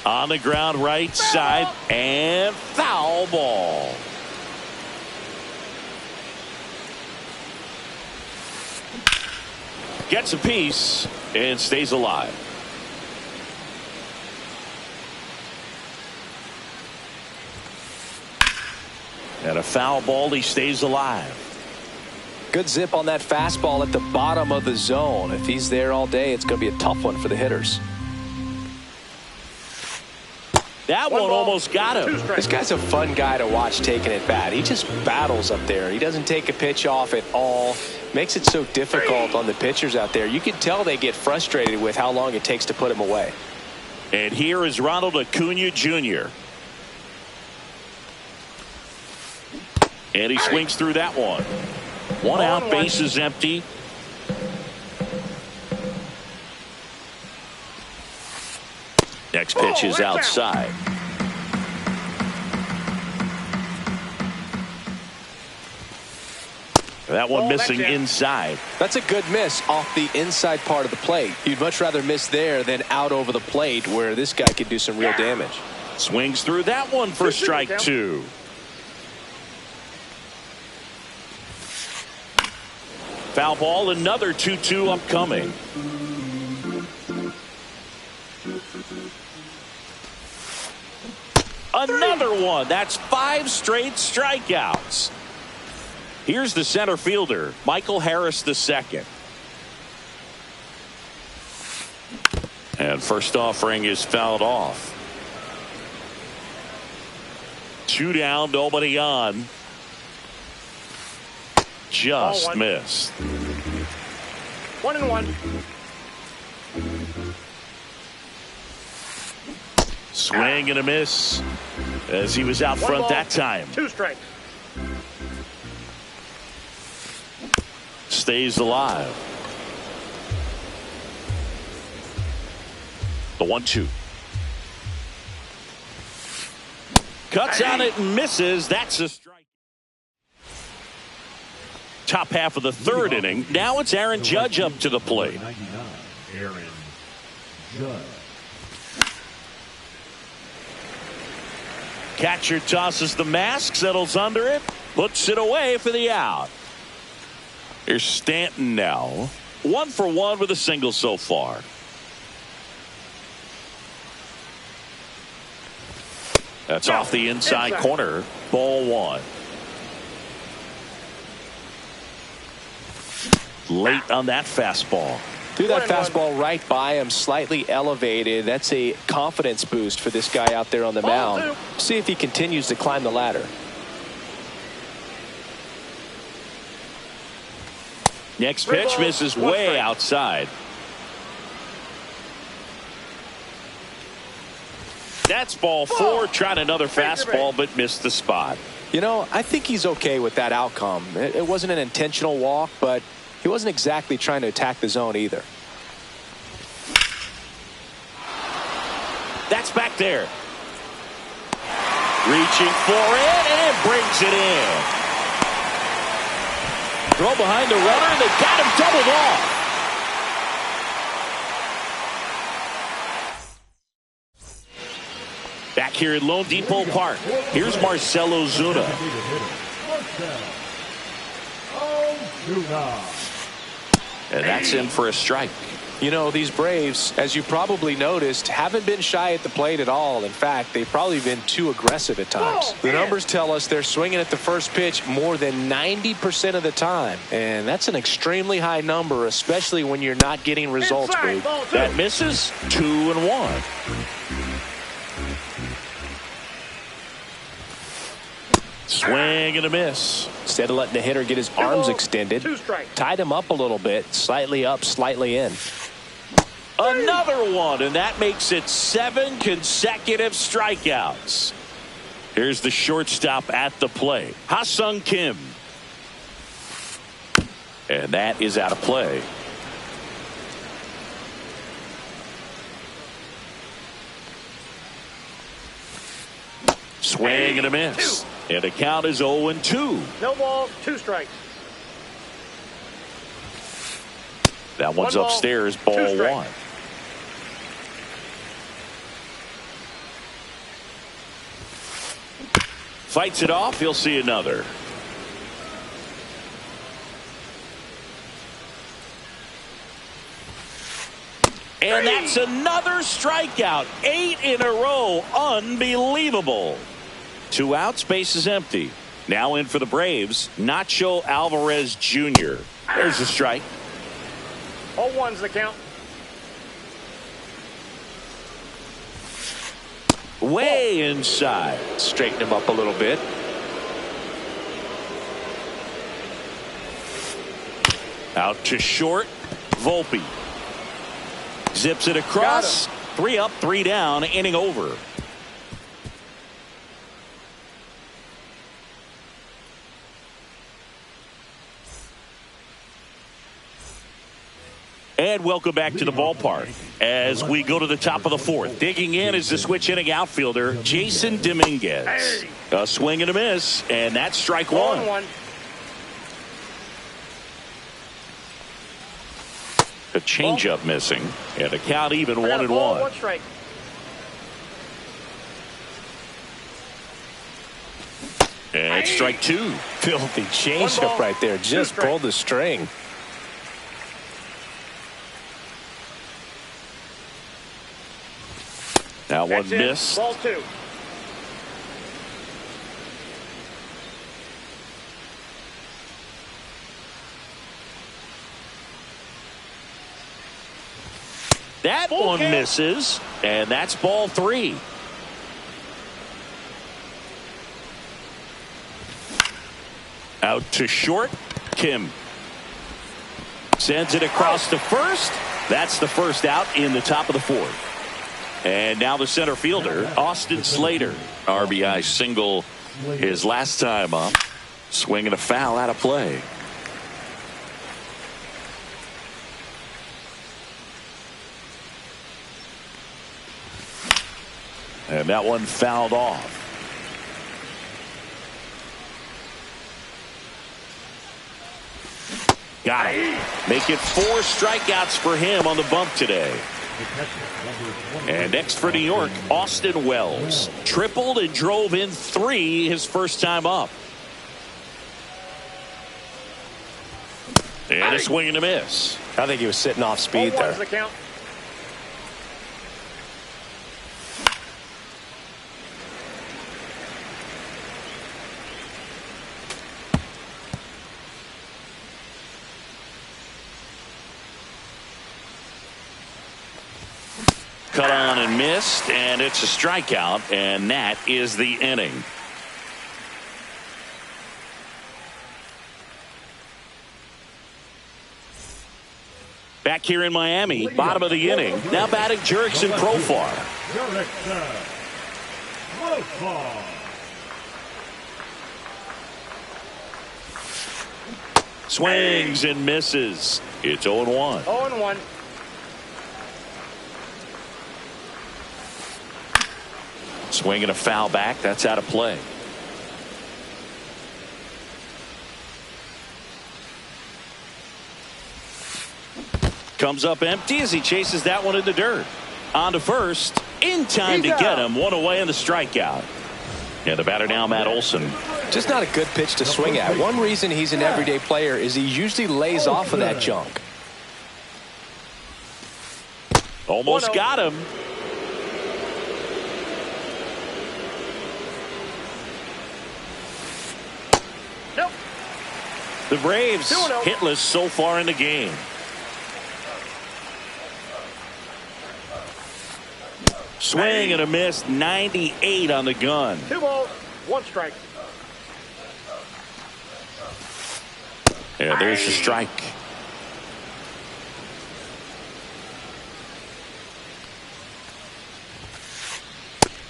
On the ground right side, and foul ball. Gets a piece and stays alive. And a foul ball, he stays alive. Good zip on that fastball at the bottom of the zone. If he's there all day, it's going to be a tough one for the hitters. That one almost got him. This guy's a fun guy to watch taking at bat. He just battles up there. He doesn't take a pitch off at all. Makes it so difficult on the pitchers out there. You can tell they get frustrated with how long it takes to put him away. And here is Ronald Acuna Jr. And he swings through that one. One out, base is empty. Next pitch is outside. That one missing inside. That's a good miss off the inside part of the plate. You'd much rather miss there than out over the plate where this guy could do some real damage. Swings through that one for strike two. Foul ball, another 2-2 upcoming. Another one. That's 5 straight strikeouts. Here's the center fielder, Michael Harris II. And first offering is fouled off. 2 down, nobody on. Just missed. 1-1. Swing and a miss as he was out front that time. 2 strikes. Stays alive. The 1-2. Cuts on it and misses. That's a strike. Top half of the third inning. Now it's Aaron Judge up to the plate. Aaron Judge. Catcher tosses the mask, settles under it, puts it away for the out. Here's Stanton now. 1 for 1 with a single so far. That's off the inside corner. Ball 1. Late on that fastball. Threw that fastball right by him, slightly elevated. That's a confidence boost for this guy out there on the mound. See if he continues to climb the ladder. Next pitch misses way outside. That's ball 4. Tried another fastball but missed the spot. You know, I think he's okay with that outcome. It wasn't an intentional walk, but he wasn't exactly trying to attack the zone either. That's back there. Reaching for it, and it brings it in. Throw behind the runner, and they got him doubled off. Back here at Lone Depot Park, here's Marcell Ozuna. And that's in for a strike. You know, these Braves, as you probably noticed, haven't been shy at the plate at all. In fact, they've probably been too aggressive at times. The numbers tell us they're swinging at the first pitch more than 90% of the time. And that's an extremely high number, especially when you're not getting results, Brave. That misses. 2-1. Swing and a miss. Instead of letting the hitter get his arms extended, tied him up a little bit, slightly up, slightly in. Another one, and that makes it 7 consecutive strikeouts. Here's the shortstop at the plate, Ha-Sung Kim. And that is out of play. Swing and a miss. And the count is 0-2. No balls, 2 strikes. That one's upstairs, ball 1. Fights it off, he'll see another. And that's another strikeout. 8 in a row. Unbelievable. 2 outs, base is empty. Now in for the Braves, Nacho Alvarez Jr. There's a strike. 0-1's the count. Way inside. Straighten him up a little bit. Out to short. Volpe zips it across. 3 up, 3 down, inning over. And welcome back to the ballpark as we go to the top of the 4th. Digging in is the switch hitting outfielder, Jason Dominguez. A swing and a miss, and that's strike 1. 0-1. A changeup missing, and the count even 1-1. 1 strike. And strike 2. Filthy changeup right there. Just pulled the string. Now one missed. Ball 2. That one misses, and that's ball 3. Out to short. Kim sends it across to first. That's the first out in the top of the 4th. And now the center fielder, Austin Slater. RBI single his last time up. Swinging a foul out of play. And that one fouled off. Got it. Make it 4 strikeouts for him on the bump today. And next for New York, Austin Wells. Tripled and drove in 3 his first time up. And a swing and a miss. I think he was sitting off speed there. The count. Cut on and missed, and it's a strikeout, and that is the inning. Back here in Miami, bottom of the inning. Now batting Jurickson Profar. Swings and misses. It's 0-1. 0-1. Swinging a foul back. That's out of play. Comes up empty as he chases that one in the dirt. On to first. In time to get him. 1 away in the strikeout. And the batter now, Matt Olson. Just not a good pitch to swing at. One reason he's an everyday player is he usually lays off of that junk. Almost got him. Nope. The Braves hitless so far in the game. Swing and a miss. 98 on the gun. 2 balls, 1 strike. Yeah, there's the strike.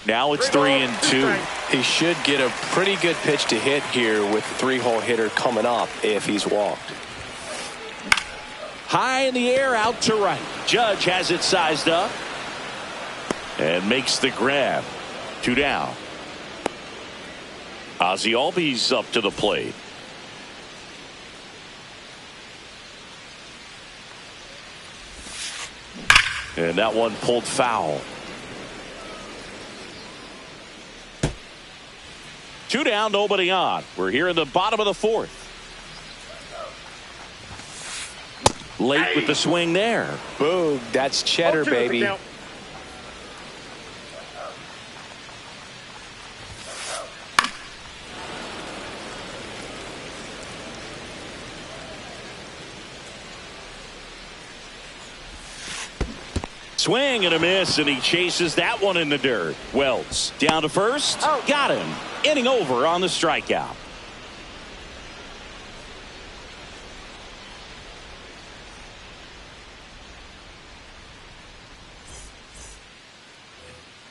Now it's 3-2. He should get a pretty good pitch to hit here with the 3-hole hitter coming up if he's walked. High in the air, out to right. Judge has it sized up and makes the grab. 2 down. Ozzie Albies up to the plate. And that one pulled foul. 2 down, nobody on. We're here in the bottom of the 4th. Late with the swing there. Boom. That's cheddar, 0-2 is the baby. count. Swing and a miss, and he chases that one in the dirt. Wells down to first. Out. Got him. Inning over on the strikeout.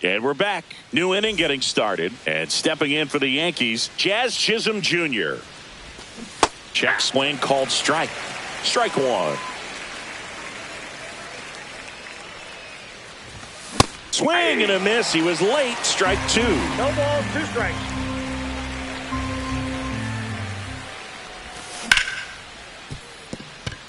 And we're back. New inning getting started. And stepping in for the Yankees, Jazz Chisholm Jr. Check swing called strike. Strike one. Swing and a miss. He was late. Strike two. No balls, 2 strikes.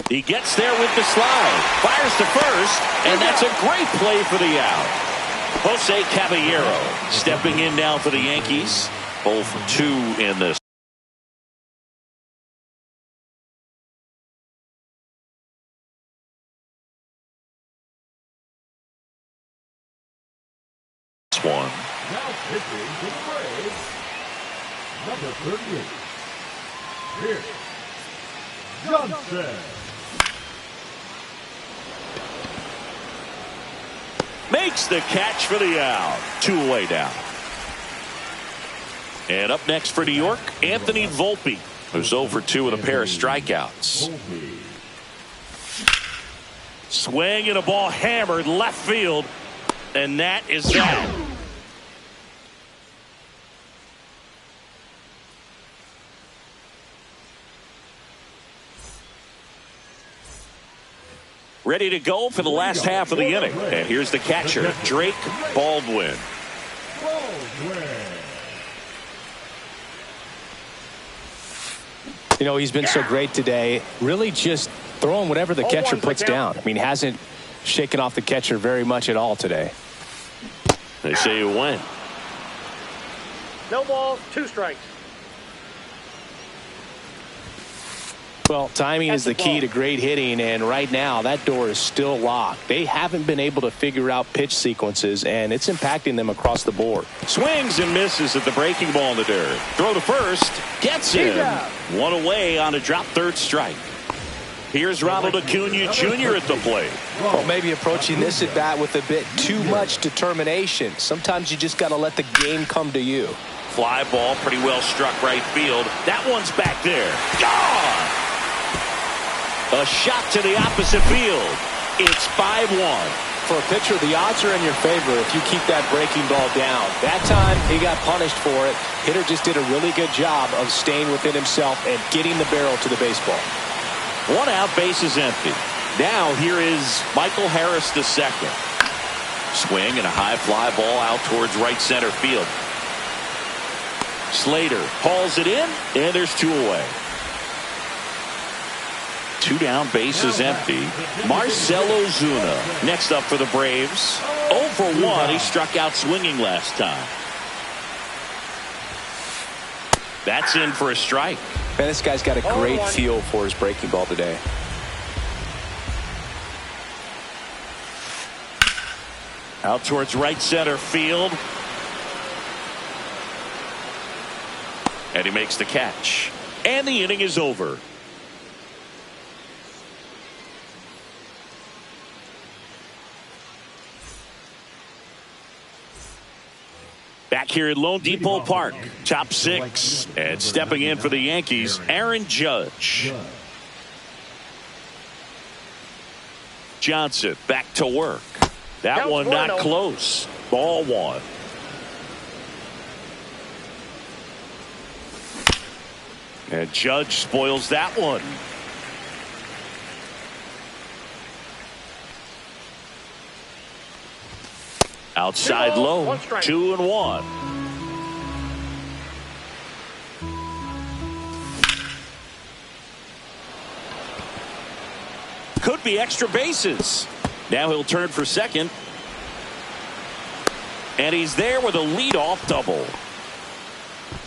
He gets there with the slide. Fires to first. And that's a great play for the out. Jose Caballero stepping in now for the Yankees. 0 for 2 in this one. Now pitching to the Braves, number 38, Pierce Johnson. Makes the catch for the out. 2 away now. And up next for New York, Anthony Volpe, who's 0 for 2 with a pair of strikeouts. Swing and a ball hammered left field. And that is that. Ready to go for the last half of the inning. And here's the catcher, Drake Baldwin. You know, he's been so great today. Really just throwing whatever the catcher puts down. I mean, hasn't shaken off the catcher very much at all today. They say you win. No balls, 2 strikes. Well, timing is the key to great hitting, and right now that door is still locked. They haven't been able to figure out pitch sequences, and it's impacting them across the board. Swings and misses at the breaking ball in the dirt. Throw to first. Gets him. 1 away on a drop third strike. Here's Ronald Acuna Jr. at the plate. Well, maybe approaching this at bat with a bit too much determination. Sometimes you just got to let the game come to you. Fly ball pretty well struck right field. That one's back there. Gone! A shot to the opposite field. It's 5-1. For a pitcher, the odds are in your favor if you keep that breaking ball down. That time, he got punished for it. Hitter just did a really good job of staying within himself and getting the barrel to the baseball. 1 out, base is empty. Now here is Michael Harris II. Swing and a high fly ball out towards right center field. Slater hauls it in, and there's 2 away. 2 down, base is empty. Marcell Ozuna next up for the Braves. 0 for 1. He struck out swinging last time. That's in for a strike. Man, this guy's got a great feel for his breaking ball today. Out towards right center field. And he makes the catch. And the inning is over. Back here at Lone Depot Park, top 6. And stepping in for the Yankees, Aaron Judge. Johnson back to work. That one not close. Ball 1. And Judge spoils that one. Outside low, 2-1. Could be extra bases. Now he'll turn for second. And he's there with a leadoff double.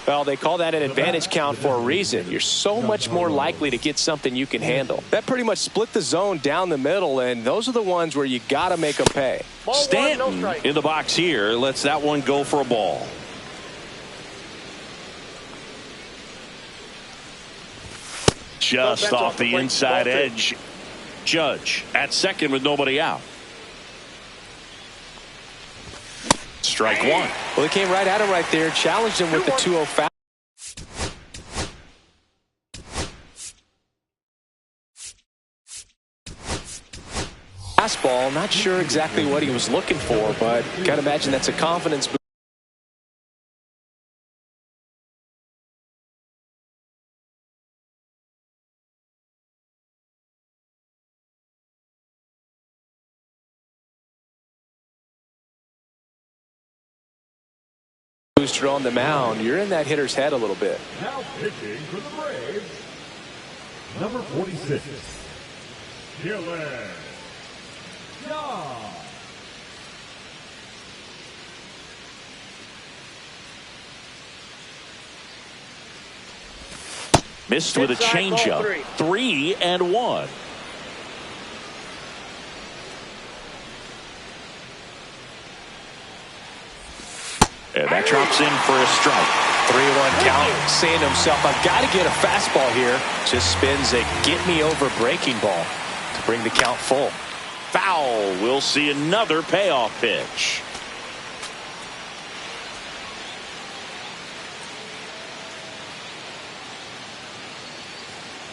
Well, they call that an advantage count for a reason. You're so much more likely to get something you can handle. That pretty much split the zone down the middle, and those are the ones where you got to make them pay. Stanton in the box here lets that one go for a ball. Just off the inside edge. Judge at second with nobody out. Strike one. Well, they came right at him right there, challenged him with the 2-0 foul. Fastball, not sure exactly what he was looking for, but gotta imagine that's a confidence boost. Booster on the mound, you're in that hitter's head a little bit. Now pitching for the Braves, number 46, Killer. Missed with a changeup. 3-1. And that drops in for a strike. 3-1 count, saying to himself, I've got to get a fastball here. Just spins a get-me-over breaking ball to bring the count full. Foul. We'll see another payoff pitch.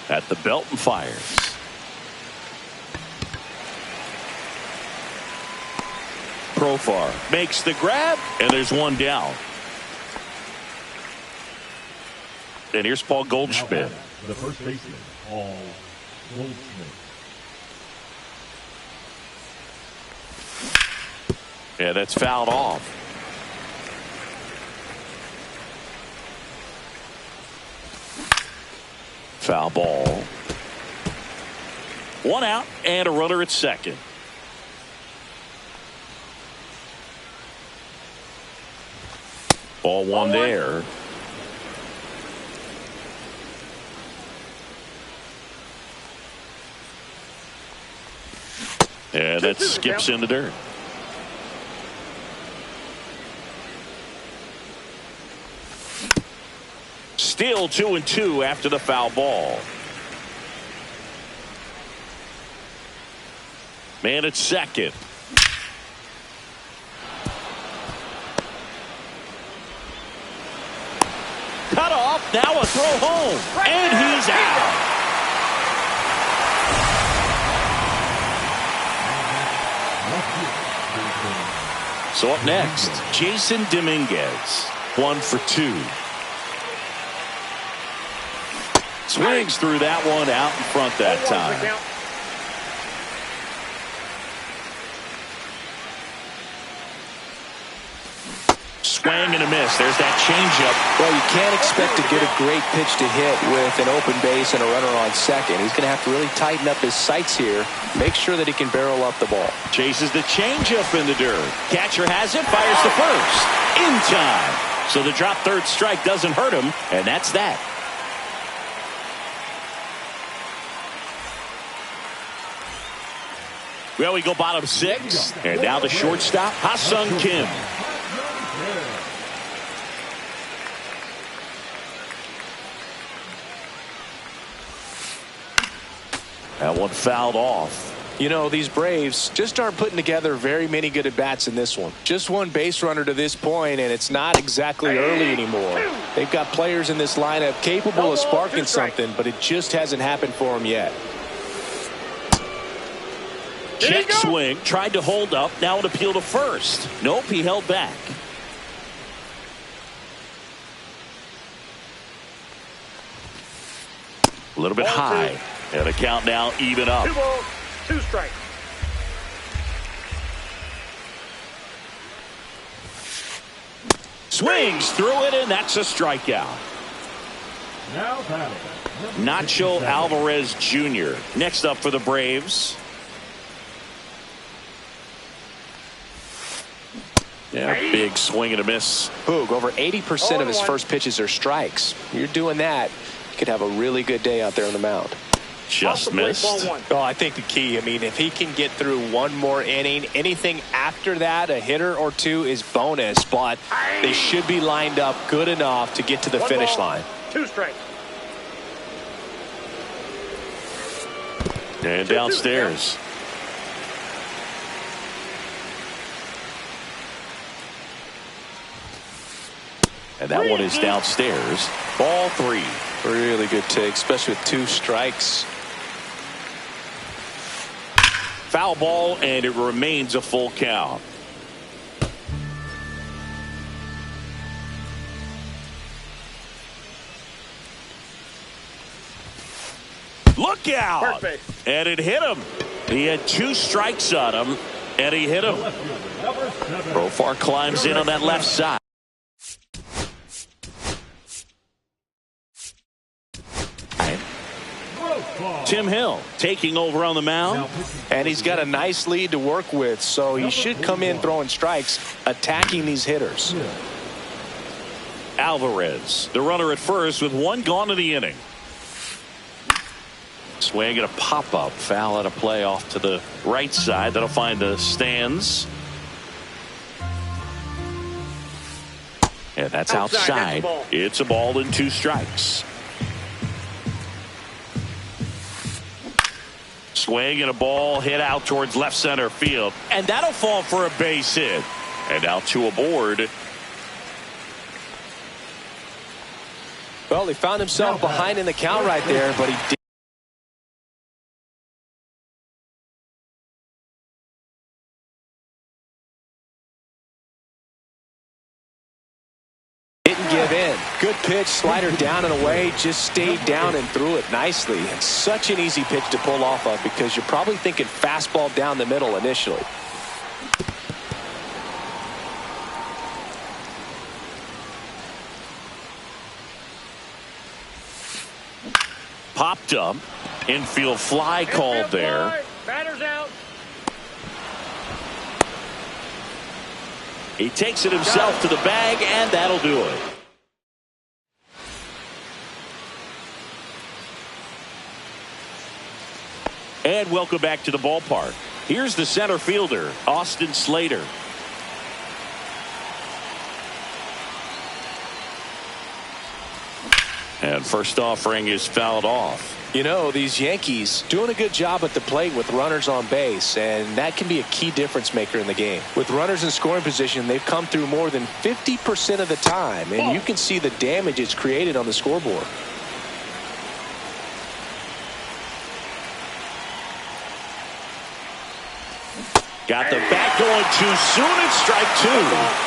At the belt and fires. Profar makes the grab, and there's one down. And here's Paul Goldschmidt. The first baseman, Paul Goldschmidt. Yeah, that's fouled off. Foul ball. One out and a runner at second. Ball one there. And that skips in the dirt. Still 2-2 after the foul ball. Man at second. Cut off. Now a throw home. And he's out. So up next, Jason Dominguez. 1 for 2. Swings through that one out in front that time. Swing and a miss. There's that changeup. Well, you can't expect to get a great pitch to hit with an open base and a runner on second. He's going to have to really tighten up his sights here. Make sure that he can barrel up the ball. Chases the changeup in the dirt. Catcher has it. Fires the first. In time. So the drop third strike doesn't hurt him. And that's that. Well, we go bottom 6. And now the shortstop, Ha-Sung Kim. That one fouled off. You know, these Braves just aren't putting together very many good at-bats in this one. Just one base runner to this point, and it's not exactly early anymore. They've got players in this lineup capable of sparking something, but it just hasn't happened for them yet. Check swing, tried to hold up, now an appeal to first. Nope, he held back. A little bit high. And the count now even up. 2 balls, 2 strikes. Swings through it, and that's a strikeout. Now batting. Nacho Alvarez Jr. next up for the Braves. Yeah, big swing and a miss. Boog, over 80% of his first pitches are strikes. You're doing that, you could have a really good day out there on the mound. Just missed. Oh, I think the key, I mean, if he can get through one more inning, anything after that, a hitter or two is bonus, but they should be lined up good enough to get to the finish line. 2 strikes. And downstairs. And that one is downstairs. Ball 3. Really good take, especially with 2 strikes. Foul ball, and it remains a full count. Look out! Perfect. And it hit him. He had 2 strikes on him, and he hit him. Profar climbs in on that left side. Tim Hill taking over on the mound. And he's got a nice lead to work with, so he should come in throwing strikes, attacking these hitters. Alvarez, the runner at first with 1 gone in the inning. Swing and a pop-up. Foul out of play off to the right side. That'll find the stands. And that's outside. It's a ball and 2 strikes. Swing and a ball hit out towards left center field. And that'll fall for a base hit. And now 2 aboard. Well, he found himself behind in the count right there, but he didn't give in. Good pitch, slider down and away, just stayed down and threw it nicely. It's such an easy pitch to pull off of because you're probably thinking fastball down the middle initially. Popped up. Infield fly called there. Batter's out. He takes it himself to the bag, and that'll do it. And welcome back to the ballpark. Here's the center fielder, Austin Slater. And first offering is fouled off. You know, these Yankees doing a good job at the plate with runners on base, and that can be a key difference maker in the game. With runners in scoring position, they've come through more than 50% of the time, and you can see the damage it's created on the scoreboard. Got the bat going too soon. It's strike 2.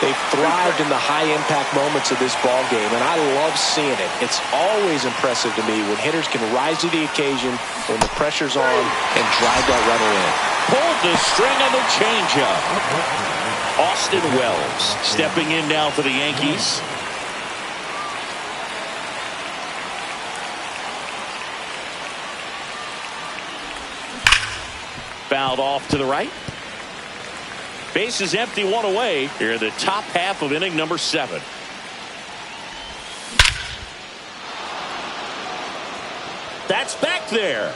They've thrived in the high-impact moments of this ball game, and I love seeing it. It's always impressive to me when hitters can rise to the occasion when the pressure's on and drive that runner in. Pulled the string on the changeup. Austin Wells stepping in now for the Yankees. Fouled off to the right. Base is empty, 1 away here in the top half of inning number 7. That's back there.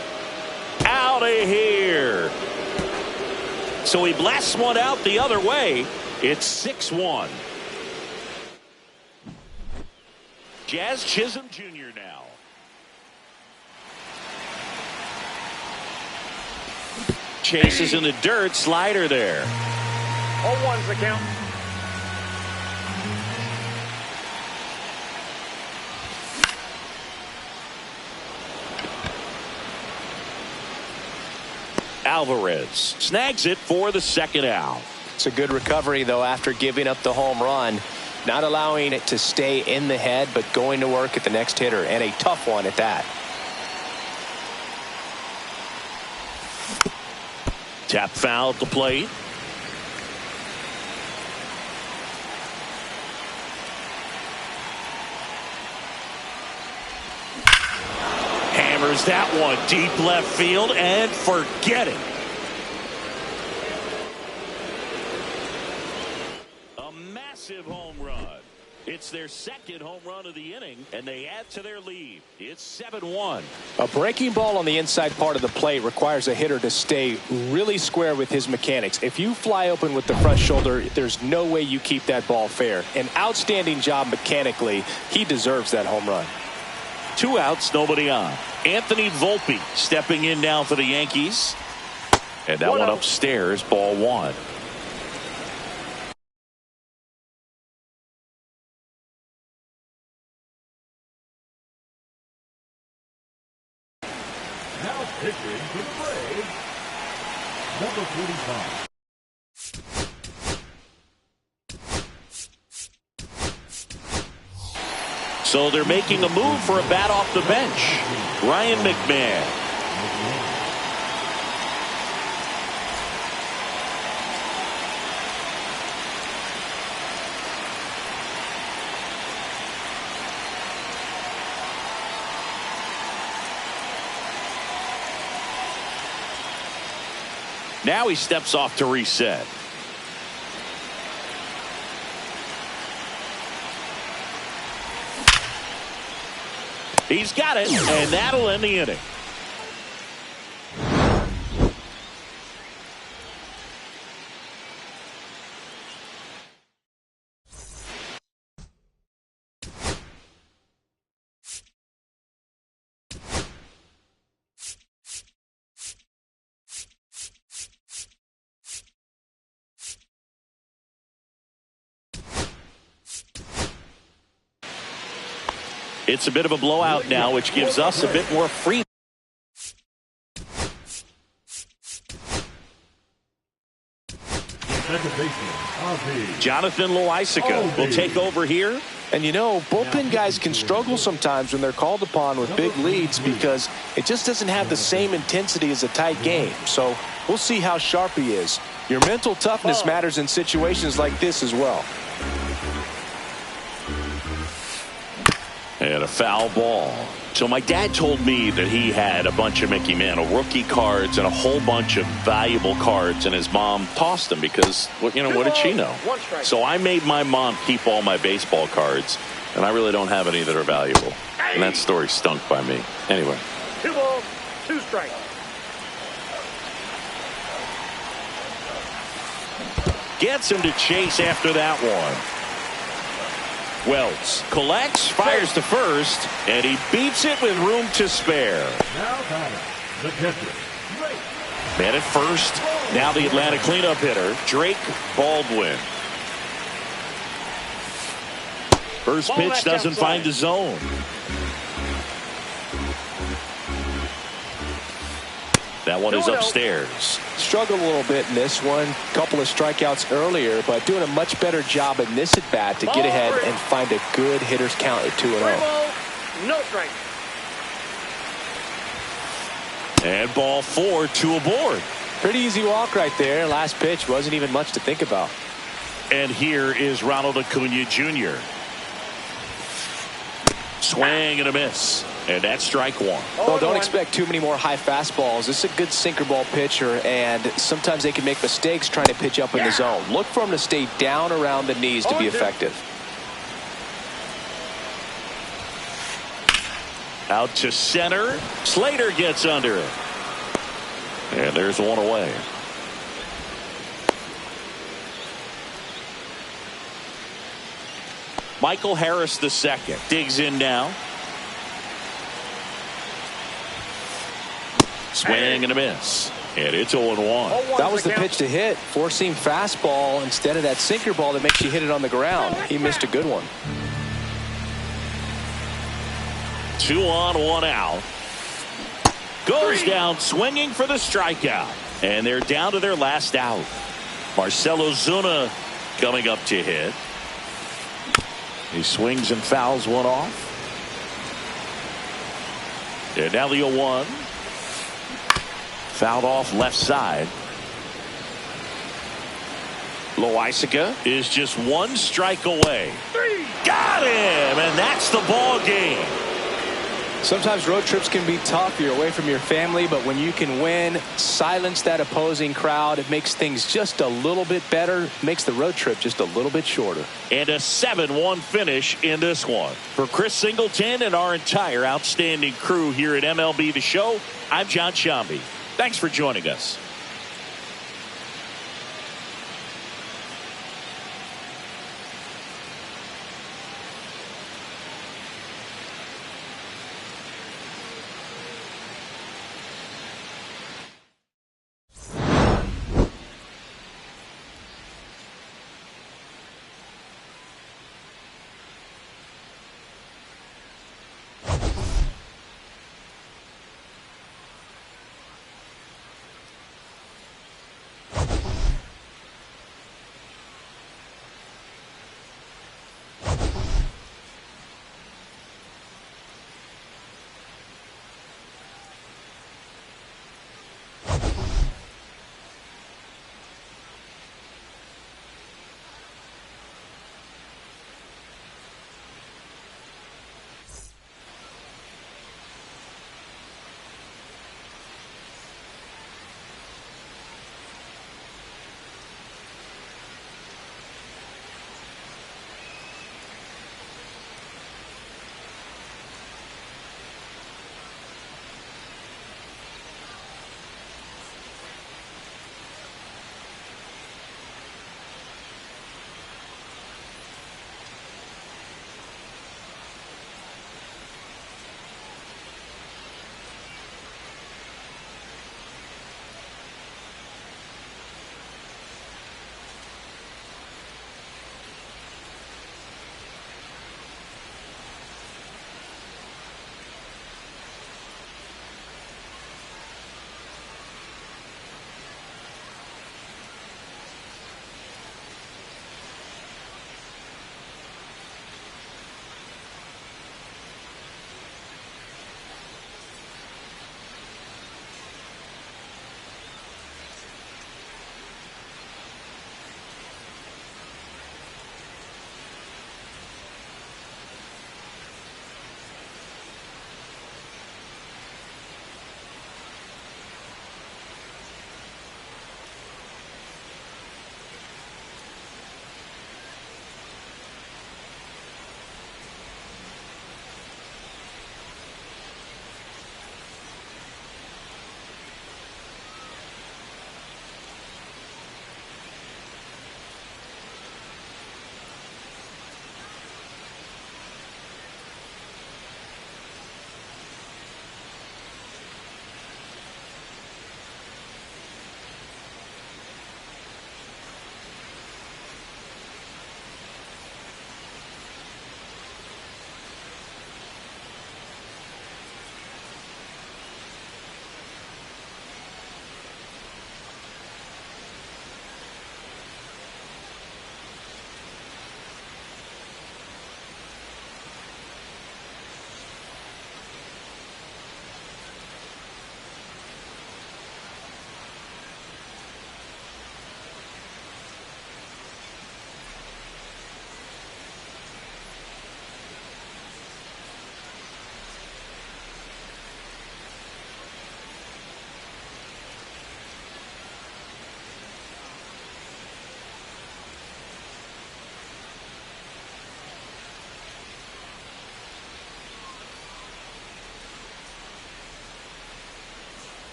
Out of here. So he blasts one out the other way. It's 6-1. Jazz Chisholm Jr. now. Chases in the dirt. Slider there. 0-1's the count. Alvarez snags it for the second out. It's a good recovery, though, after giving up the home run. Not allowing it to stay in the head, but going to work at the next hitter, and a tough one at that. Tap foul at the plate. Hammers that one deep left field and forget it. A It's their second home run of the inning, and they add to their lead. It's 7-1. A breaking ball on the inside part of the plate requires a hitter to stay really square with his mechanics. If you fly open with the front shoulder, there's no way you keep that ball fair. An outstanding job mechanically. He deserves that home run. 2 outs, nobody on. Anthony Volpe stepping in now for the Yankees. And that one upstairs, ball 1. Now pitching for the Braves, number 45. So they're making a move for a bat off the bench. Ryan McMahon. Now he steps off to reset. He's got it, and that'll end the inning. It's a bit of a blowout now, which gives us a bit more freedom. Jonathan Loaisiga will take over here. And you know, bullpen guys can struggle sometimes when they're called upon with big leads because it just doesn't have the same intensity as a tight game. So we'll see how sharp he is. Your mental toughness matters in situations like this as well. And a foul ball. So my dad told me that he had a bunch of Mickey Mantle rookie cards and a whole bunch of valuable cards, and his mom tossed them because, well, you know, what did she know? So I made my mom keep all my baseball cards, and I really don't have any that are valuable. And that story stunk by me. Anyway. 2 balls, 2 strikes. Gets him to chase after that one. Wells collects, fires to first, and he beats it with room to spare. Now batter, the catcher, Drake. Man at first. Now the Atlanta cleanup hitter, Drake Baldwin. First pitch doesn't find the zone. That one is upstairs. Struggled a little bit in this one. Couple of strikeouts earlier, but doing a much better job in this at bat to get ahead and find a good hitter's count at 2-0. No strike. And ball 4, 2 aboard. Pretty easy walk right there. Last pitch wasn't even much to think about. And here is Ronald Acuna Jr. Swing and a miss. And that's strike 1. Well, don't expect too many more high fastballs. This is a good sinker ball pitcher, and sometimes they can make mistakes trying to pitch up in the zone. Look for him to stay down around the knees to be effective. Out to center. Slater gets under it. And there's one away. Michael Harris II digs in now. Swing and a miss. And it's 0-1. That was the pitch to hit. Four-seam fastball instead of that sinker ball that makes you hit it on the ground. He missed a good one. 2 on, 1 out. Goes down swinging for the strikeout. And they're down to their last out. Marcell Ozuna coming up to hit. He swings and fouls one off. And now the 0-1. Fouled off left side. Loaisiga is just 1 strike away. Got him, and that's the ball game. Sometimes road trips can be tough. You're away from your family, but when you can win, silence that opposing crowd, it makes things just a little bit better, makes the road trip just a little bit shorter. And a 7-1 finish in this one. For Chris Singleton and our entire outstanding crew here at MLB The Show, I'm John Shambi. Thanks for joining us.